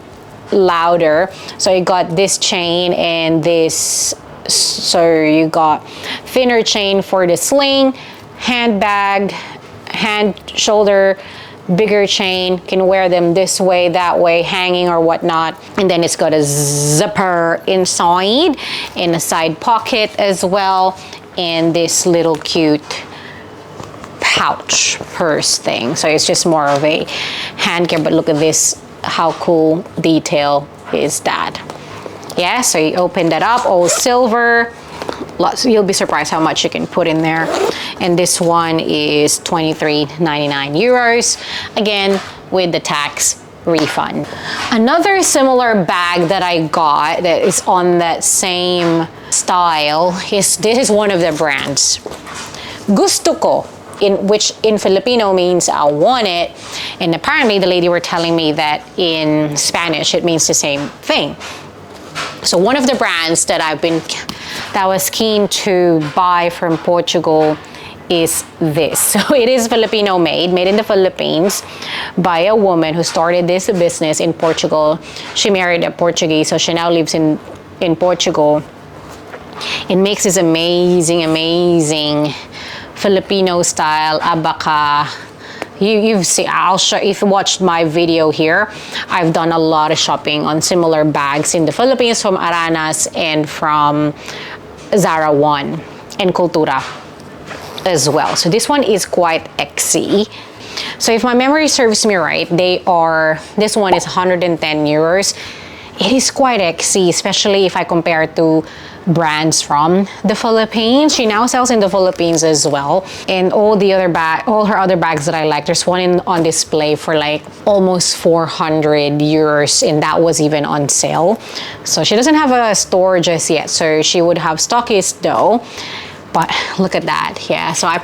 louder. So you got this chain and this, so you got thinner chain for the sling, handbag, shoulder, bigger chain, can wear them this way, that way, hanging or whatnot. And then it's got a zipper inside and a side pocket as well, and this little cute pouch purse thing. So it's just more of a hand care, but look at this, how cool detail is that. Yeah, so you open that up, all silver. You'll be surprised how much you can put in there. And this one is 23.99 euros, again with the tax refund. Another similar bag that I got that is on that same style is, this is one of the brands, Gusto Ko, which in Filipino means I want it, and apparently the lady were telling me that in Spanish it means the same thing. So one of the brands that I was keen to buy from Portugal is this. So it is Filipino made in the Philippines by a woman who started this business in Portugal. She married a Portuguese, so she now lives in Portugal. It makes this amazing Filipino style abaca. You've seen, I'll show, if you watched my video here, I've done a lot of shopping on similar bags in the Philippines from Aranas and from Zara 1 and Cultura as well. So this one is quite XC. So if my memory serves me right, this one is 110 euros. It is quite XC, especially if I compare it to brands from the Philippines. She now sells in the Philippines as well. And all her other bags that I like, there's one on display for like almost 400 euros, and that was even on sale. So she doesn't have a store just yet, so she would have stockists though. But look at that. Yeah, so I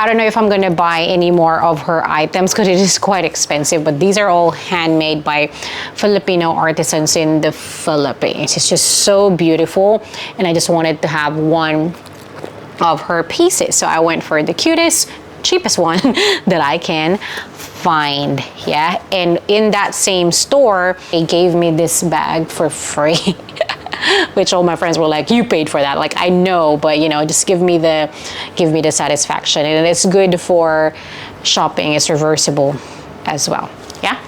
don't know if I'm gonna buy any more of her items because it is quite expensive, but these are all handmade by Filipino artisans in the Philippines. It's just so beautiful, and I just wanted to have one of her pieces, so I went for the cutest, cheapest one that I can find. Yeah, and in that same store they gave me this bag for free. Which all my friends were like, you paid for that. Like, I know, but you know, just give me the satisfaction. And it's good for shopping. It's reversible as well. Yeah.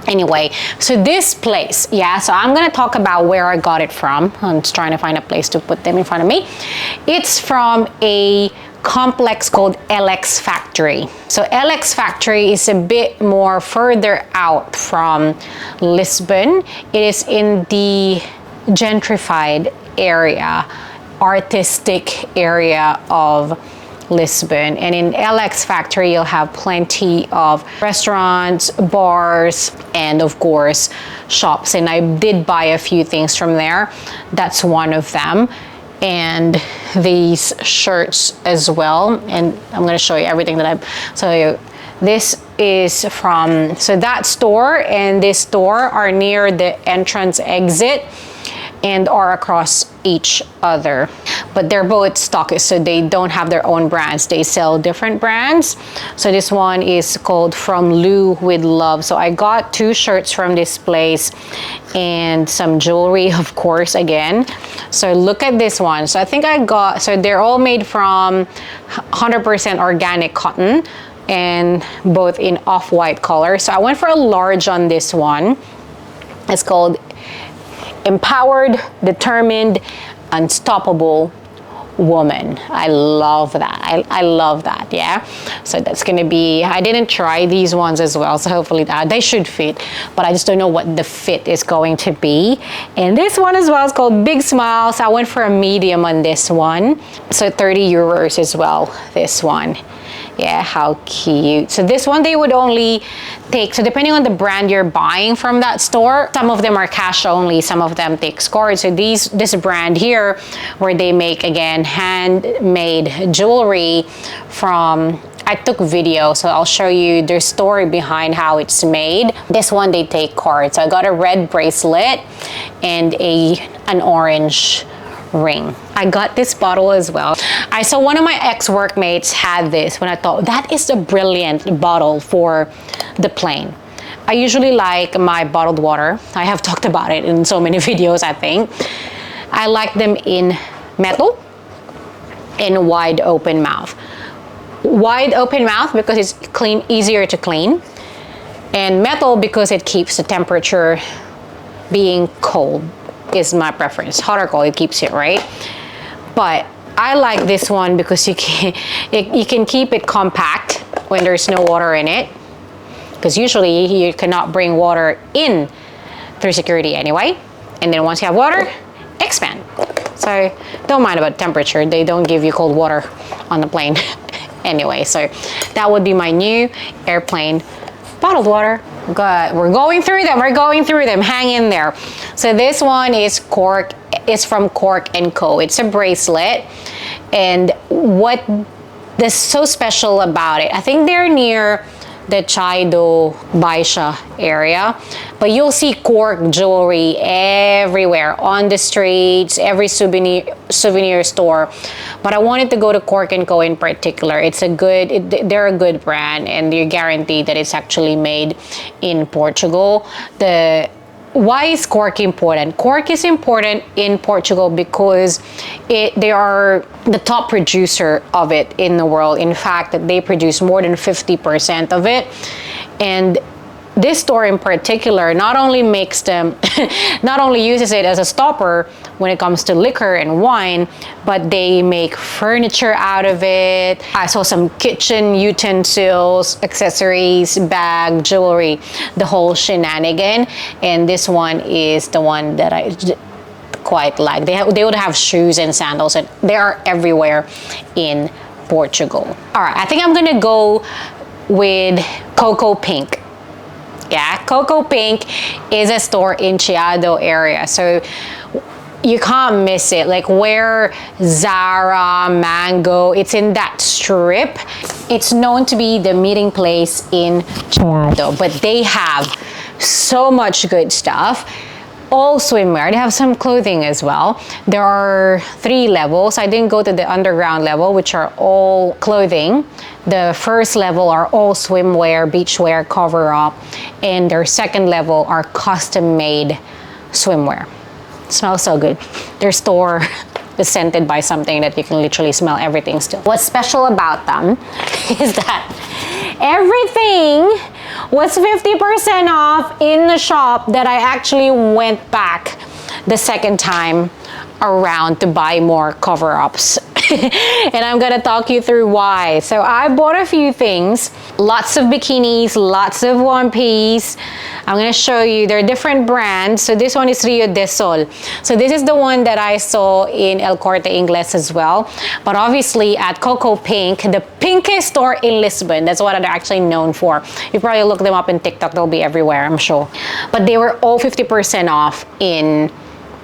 Anyway, so this place, yeah, so I'm gonna talk about where I got it from. I'm just trying to find a place to put them in front of me. It's from a complex called LX Factory. So LX Factory is a bit more further out from Lisbon. It is in the gentrified area, artistic area of Lisbon. And in LX Factory, you'll have plenty of restaurants, bars, and of course, shops. And I did buy a few things from there. That's one of them. And these shirts as well. And I'm gonna show you everything that this is from, so that store and this store are near the entrance exit and are across each other, but they're both stockists, so they don't have their own brands. They sell different brands. So this one is called From Lou with Love. So I got 2 shirts from this place and some jewelry, of course, again. So look at this one. So I think so they're all made from 100% organic cotton and both in off-white color. So I went for a large on this one. It's called Empowered, Determined, Unstoppable woman. I love that. I love that. Yeah, so that's gonna be, I didn't try these ones as well, so hopefully they should fit, but I just don't know what the fit is going to be. And this one as well is called Big Smile, so I went for a medium on this one, so 30 euros as well, this one. Yeah, how cute. So this one they would only take, so depending on the brand you're buying from that store, some of them are cash only, some of them take card. So this brand here, where they make, again, handmade jewelry from, I took video, so I'll show you their story behind how it's made. This one they take cards. So I got a red bracelet and an orange ring. I got this bottle as well. I saw one of my ex-workmates had this when I thought that is a brilliant bottle for the plane. I usually like my bottled water. I have talked about it in so many videos, I think. I like them in metal and wide open mouth. Wide open mouth because it's clean, easier to clean, and metal because it keeps the temperature being cold. Is my preference. Hot or cold, it keeps it right. But I like this one because you can keep it compact when there's no water in it, because usually you cannot bring water in through security anyway, and then once you have water, expand. So don't mind about temperature, they don't give you cold water on the plane anyway. So that would be my new airplane bottled water. Good. We're going through them. Hang in there. So this one is Cork. It's from Cork & Co. It's a bracelet. And what is so special about it, I think they're near the Chido Baisha area, but you'll see cork jewelry everywhere on the streets, every souvenir store. But I wanted to go to Cork & Co in particular. They're a good brand, and you're guaranteed that it's actually made in Portugal. Why is cork important? Cork is important in Portugal because they are the top producer of it in the world. In fact, they produce more than 50% of it. And this store in particular not only makes them, not only uses it as a stopper when it comes to liquor and wine, but they make furniture out of it. I saw some kitchen utensils, accessories, bag, jewelry, the whole shenanigan. And this one is the one that I quite like. They would have shoes and sandals, and they are everywhere in Portugal. All right, I think I'm gonna go with Coco Pink. Yeah, Coco Pink is a store in Chiado area, so you can't miss it. Like where Zara, Mango, it's in that strip. It's known to be the meeting place in Chiado, but they have so much good stuff. All swimwear. They have some clothing as well. There are 3 levels. I didn't go to the underground level, which are all clothing. The first level are all swimwear, beachwear, cover up, and their second level are custom made swimwear. It smells so good. Their store is scented by something that you can literally smell everything still. What's special about them is that everything was 50% off in the shop that I actually went back the second time around to buy more cover-ups. And I'm gonna talk you through why. So I bought a few things, lots of bikinis, lots of one piece. I'm gonna show you, they're different brands. So this one is Rio de Sol. So this is the one that I saw in El Corte Inglés as well. But obviously at Coco Pink, the pinkest store in Lisbon, that's what they're actually known for. You probably look them up in TikTok, they'll be everywhere, I'm sure. But they were all 50% off in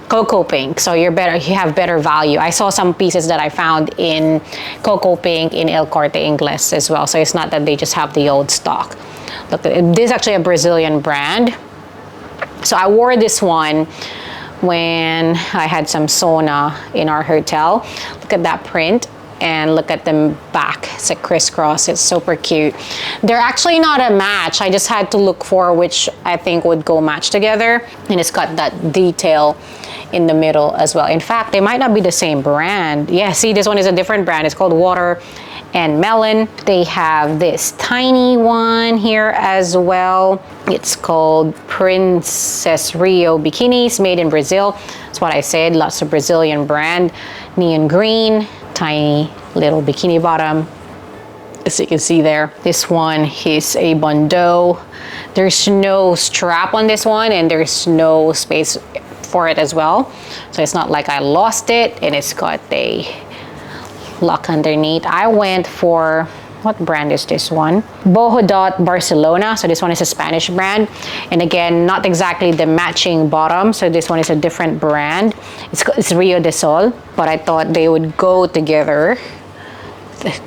Coco Pink, so you have better value. I saw some pieces that I found in Coco Pink in El Corte Inglés as well, so it's not that they just have the old stock. Look, this is actually a Brazilian brand. So I wore this one when I had some sauna in our hotel. Look at that print. And look at the back, it's a crisscross, it's super cute. They're actually not a match, I just had to look for which I think would go match together, and it's got that detail in the middle as well. In fact, they might not be the same brand. Yeah, see, this one is a different brand. It's called Water and Melon. They have this tiny one here as well. It's called Princess Rio Bikinis, made in Brazil. That's what I said, lots of Brazilian brand. Neon green, tiny little bikini bottom, as you can see there. This one is a bandeau. There's no strap on this one, and there's no space for it as well. So it's not like I lost it, and it's got a lock underneath. I went for, what brand is this one? Boho Dot Barcelona. So this one is a Spanish brand. And again, not exactly the matching bottom. So this one is a different brand. It's Rio de Sol, but I thought they would go together.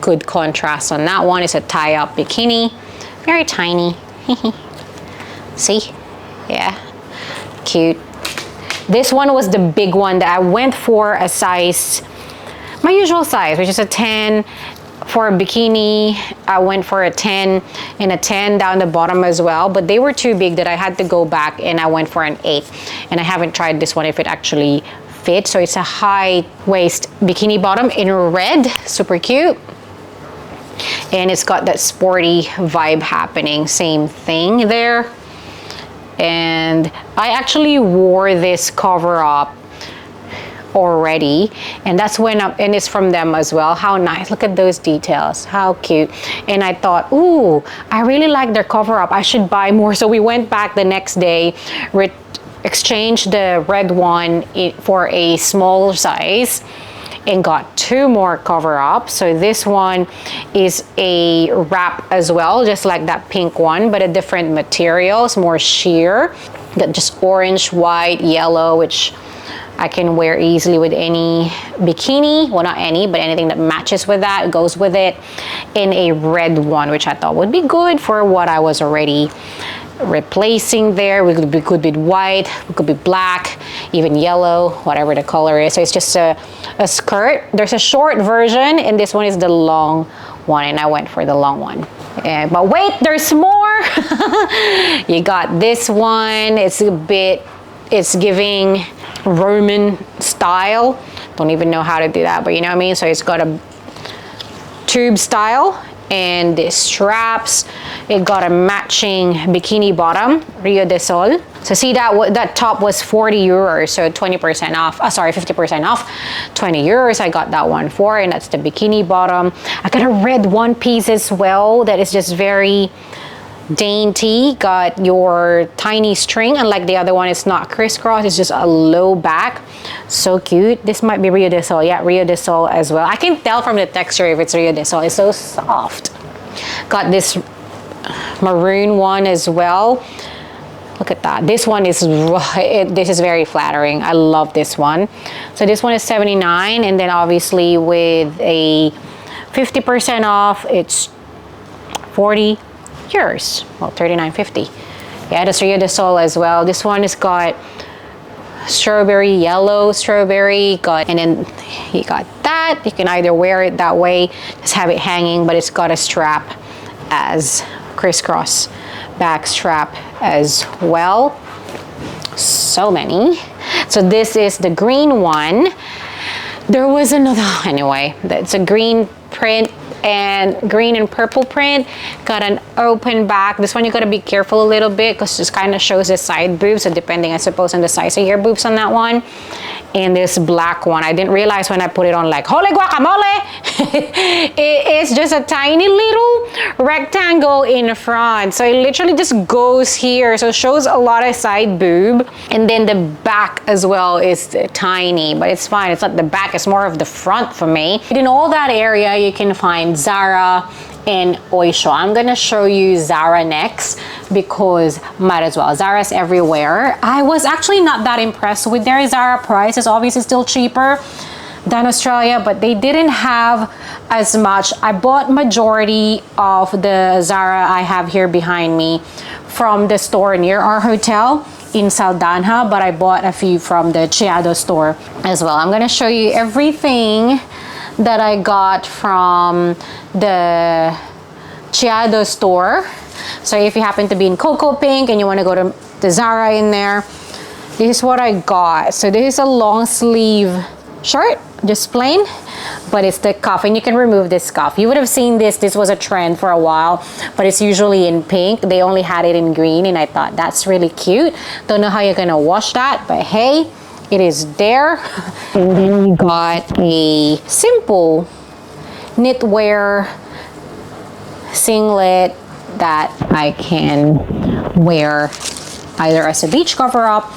Good contrast on that one. It's a tie-up bikini. Very tiny. See? Yeah. Cute. This one was the big one that I went for a size, my usual size, which is a 10. For a bikini, I went for a 10 and a 10 down the bottom as well, but they were too big that I had to go back, and I went for an 8. And I haven't tried this one if it actually fits. So it's a high waist bikini bottom in red, super cute. And it's got that sporty vibe happening, same thing there. And I actually wore this cover up already, and that's when and it's from them as well. How nice. Look at those details, how cute. And I thought, ooh, I really like their cover up, I should buy more. So we went back the next day, exchanged the red one for a small size, and got 2 more cover ups. So this one is a wrap as well, just like that pink one, but a different material. It's more sheer. Got just orange, white, yellow, which I can wear easily with any bikini. Well, not any, but anything that matches with that, goes with it. In a red one, which I thought would be good for what I was already replacing there. We could be good with white, we could be black, even yellow, whatever the color is. So it's just a skirt. There's a short version, and this one is the long one, and I went for the long one. But wait, there's more. You got this one. It's giving Roman style. Don't even know how to do that, but you know what I mean. So it's got a tube style, and the straps, it got a matching bikini bottom, Rio de Sol. So see that top was 40 euros, so 20% off, sorry, 50% off, 20 euros I got that one for, and that's the bikini bottom. I got a red one piece as well that is just very dainty. Got your tiny string, unlike the other one, it's not crisscross, it's just a low back. So cute. This might be Rio de Sol. Yeah, Rio de Sol as well. I can tell from the texture if it's Rio de Sol. It's so soft. Got this maroon one as well. Look at that. This one is this is very flattering. I love this one. So this one is 79, and then obviously with a 50% off, it's 40 euros. Well, 39.50. Yeah, that's Rio de Sol as well. This one has got strawberry, yellow strawberry, and then you got that. You can either wear it that way, just have it hanging, but it's got a strap as crisscross back strap as well. So many. So this is the green one. There was another, anyway, it's a green print and green and purple print. Got an open back. This one you gotta be careful a little bit because this kind of shows the side boobs, so depending I suppose on the size of your boobs on that one. And this black one, I didn't realize when I put it on, like, holy guacamole. It is just a tiny little rectangle in front, so it literally just goes here, so it shows a lot of side boob. And then the back as well is tiny, but it's fine. It's not the back, it's more of the front for me. In all that area you can find Zara and Oysho. I'm gonna show you Zara next because might as well. Zara's everywhere. I was actually not that impressed with their Zara price. It's obviously still cheaper than Australia, but they didn't have as much. I bought majority of the Zara I have here behind me from the store near our hotel in Saldanha, but I bought a few from the Chiado store as well. I'm gonna show you everything that I got from the Chiado store. So if you happen to be in Cocoa Pink and you want to go to the Zara in there, this is what I got. So this is a long sleeve shirt, just plain, but it's the cuff, and you can remove this cuff. You would have seen this was a trend for a while, but it's usually in pink. They only had it in green, and I thought that's really cute. Don't know how you're gonna wash that, but hey, it is there. And then we got a simple knitwear singlet that I can wear either as a beach cover up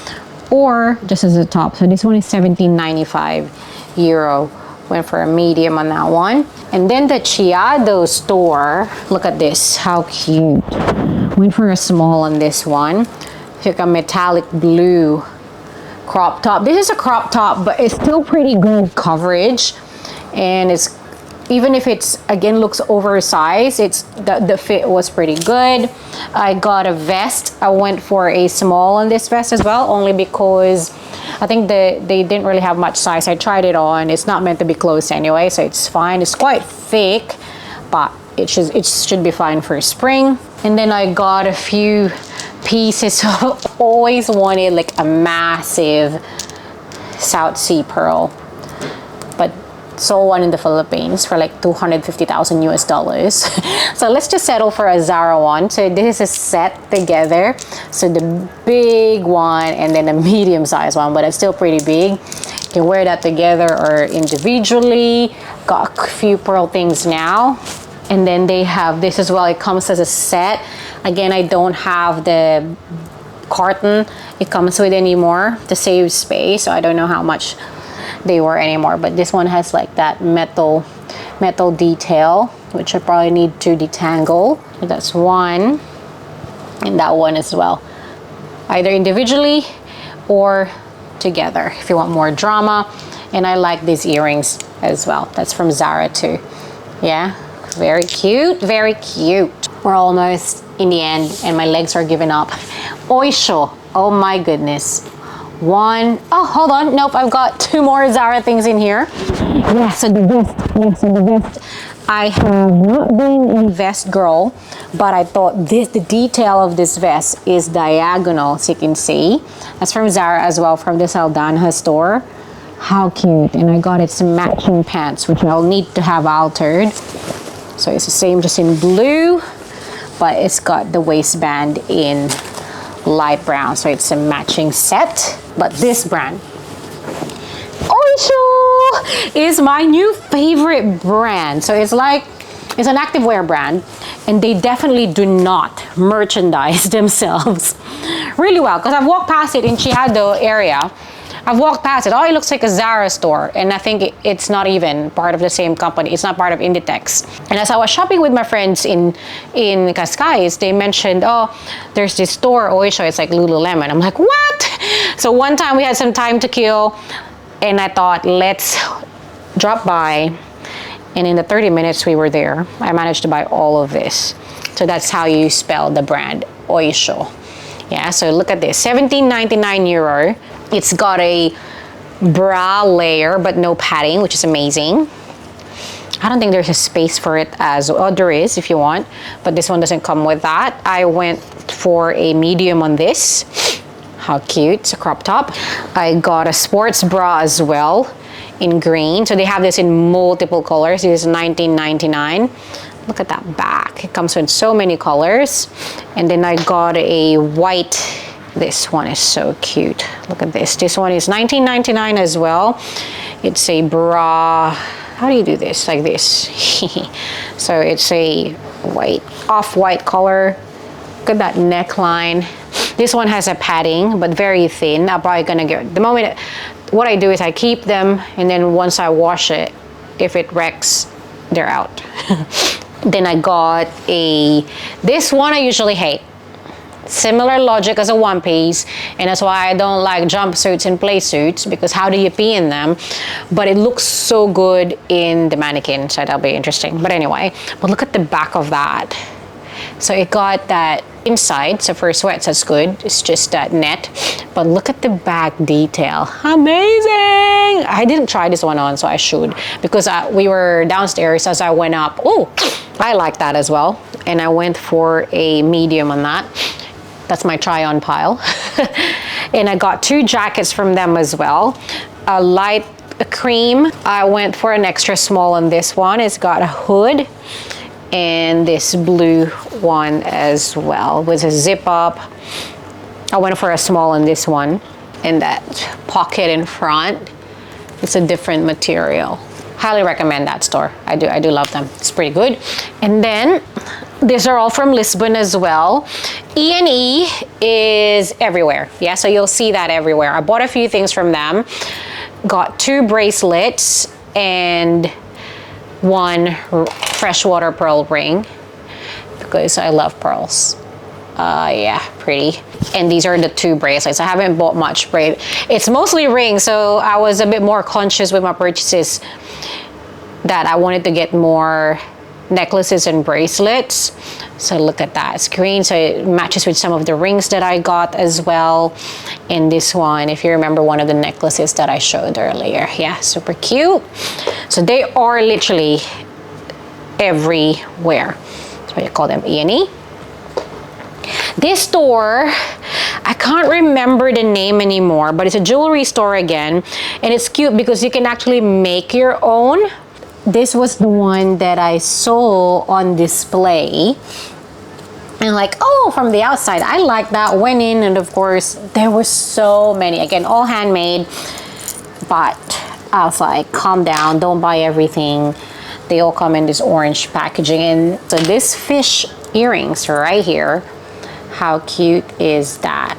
or just as a top. So this one is 17.95 euro. Went for a medium on that one. And then the Chiado store, look at this, how cute. Went for a small on this one. It's like a metallic blue crop top. This is a crop top, but it's still pretty good coverage. And it's, even if it's, again, looks oversized, it's the fit was pretty good. I got a vest. I went for a small on this vest as well, only because I think they didn't really have much size. I tried it on. It's not meant to be closed anyway, so it's fine. It's quite thick, but it should be fine for spring. And then I got a few pieces. Always wanted like a massive South Sea pearl, but sold one in the Philippines for like 250,000 US dollars. So let's just settle for a Zara one. So this is a set together. So the big one and then a medium size one, but it's still pretty big. You can wear that together or individually. Got a few pearl things now. And then they have this as well. It comes as a set. Again, I don't have the carton it comes with anymore to save space. So I don't know how much they were anymore, but this one has like that metal detail, which I probably need to detangle. So that's one, and that one as well, either individually or together if you want more drama. And I like these earrings as well. That's from Zara too. Yeah, very cute, very cute. We're almost in the end and my legs are giving up. Oisho, oh my goodness. One, oh, hold on. Nope, I've got two more Zara things in here. Yes, so the vest. Yes, so the vest. I have not been a vest girl, but I thought the detail of this vest is diagonal, so you can see. That's from Zara as well, from the Saldanha store. How cute. And I got it some matching pants, which I'll need to have altered. So it's the same, just in blue, but it's got the waistband in light brown, so it's a matching set. But this brand, Oisho, is my new favorite brand. So it's like, it's an activewear brand, and they definitely do not merchandise themselves really well, because I've walked past it in Chiado area. I've walked past it. Oh, it looks like a Zara store. And I think it's not even part of the same company. It's not part of Inditex. And as I was shopping with my friends in Cascais, they mentioned, oh, there's this store, Oisho, it's like Lululemon. I'm like, what? So one time we had some time to kill, and I thought, let's drop by. And in the 30 minutes we were there, I managed to buy all of this. So that's how you spell the brand, Oisho. Yeah, so look at this, 17.99 euro. It's got a bra layer, but no padding, which is amazing. I don't think there's a space for it as well. Oh, there is if you want, but this one doesn't come with that. I went for a medium on this. How cute, it's a crop top. I got a sports bra as well in green. So they have this in multiple colors. This is $19.99. Look at that back. It comes with so many colors. And then I got a white. This one is so cute. Look at this. This one is $19.99 as well. It's a bra. How do you do this? Like this. So it's a white, off-white color. Look at that neckline. This one has a padding, but very thin. I'm probably gonna get, the moment, what I do is I keep them, and then once I wash it, if it wrecks, they're out. Then I got this one I usually hate. Similar logic as a one piece, and that's why I don't like jumpsuits and play suits, because how do you pee in them? But it looks so good in the mannequin, so that'll be interesting. But anyway, but look at the back of that. So it got that inside, so for sweats that's good, it's just that net. But look at the back detail, amazing. I didn't try this one on, so I should, because we were downstairs as I went up. Oh, I like that as well, and I went for a medium on that. That's my try on pile. And I got two jackets from them as well. A light cream, I went for an extra small on this one. It's got a hood, and this blue one as well with a zip up. I went for a small on this one. and that pocket in front. It's a different material. Highly recommend that store. I do love them. It's pretty good. And then these are all from Lisbon as well. E&E is everywhere. Yeah, so you'll see that everywhere. I bought a few things from them. Got 2 bracelets and 1 freshwater pearl ring because I love pearls. Yeah, pretty. And these are the 2 bracelets. I haven't bought much braid. It's mostly rings, so I was a bit more conscious with my purchases that I wanted to get more necklaces and bracelets. So look at that, it's green, so it matches with some of the rings that I got as well. And this one, if you remember one of the necklaces that I showed earlier. Yeah, super cute. So they are literally everywhere. That's why you call them E&E. This store, I can't remember the name anymore, but it's a jewelry store again, and it's cute because you can actually make your own. This was the one that I saw on display, and like, oh, from the outside, I like that. Went in, and of course, there were so many. Again, all handmade, but I was like, calm down, don't buy everything. They all come in this orange packaging, and so this fish earrings right here. How cute is that?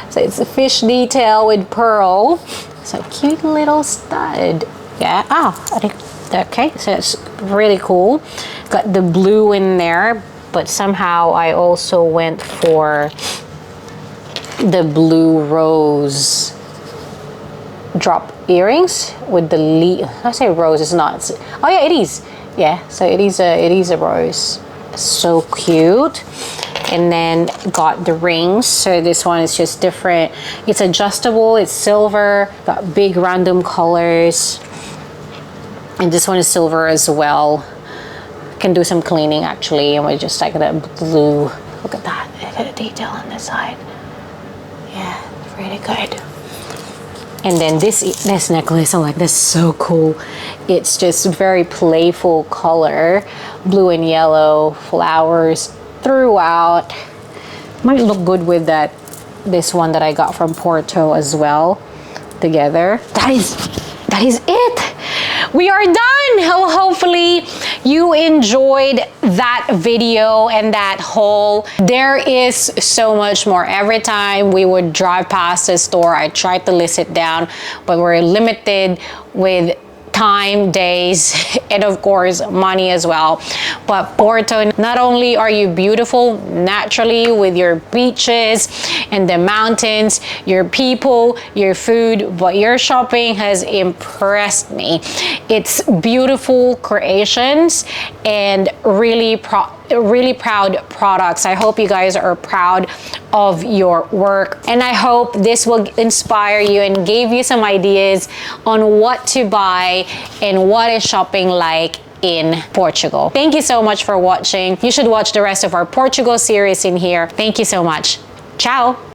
So it's a fish detail with pearl. So cute little stud. Yeah. Oh, okay. So it's really cool. Got the blue in there, but somehow I also went for the blue rose drop earrings with the I say rose. It's not. Oh yeah, it is. Yeah. So it is a rose. So cute. And then got the rings. So this one is just different. It's adjustable, it's silver, got big random colors, and this one is silver as well. Can do some cleaning actually, and we just like the blue. Look at that, look at the detail on this side. Yeah, really good. And then this necklace, I'm like, this is so cool. It's just very playful color, blue and yellow, flowers throughout. Might look good with this one that I got from Porto as well together. That is it. We are done. Hopefully you enjoyed that video and that haul. There is so much more. Every time we would drive past the store, I tried to list it down, but we're limited with time, days, and of course money as well. But Porto, not only are you beautiful naturally with your beaches and the mountains, your people, your food, but your shopping has impressed me. It's beautiful creations and really proud products. I hope you guys are proud of your work, and I hope this will inspire you and give you some ideas on what to buy and what is shopping like in Portugal. Thank you so much for watching. You should watch the rest of our Portugal series in here. Thank you so much. Ciao.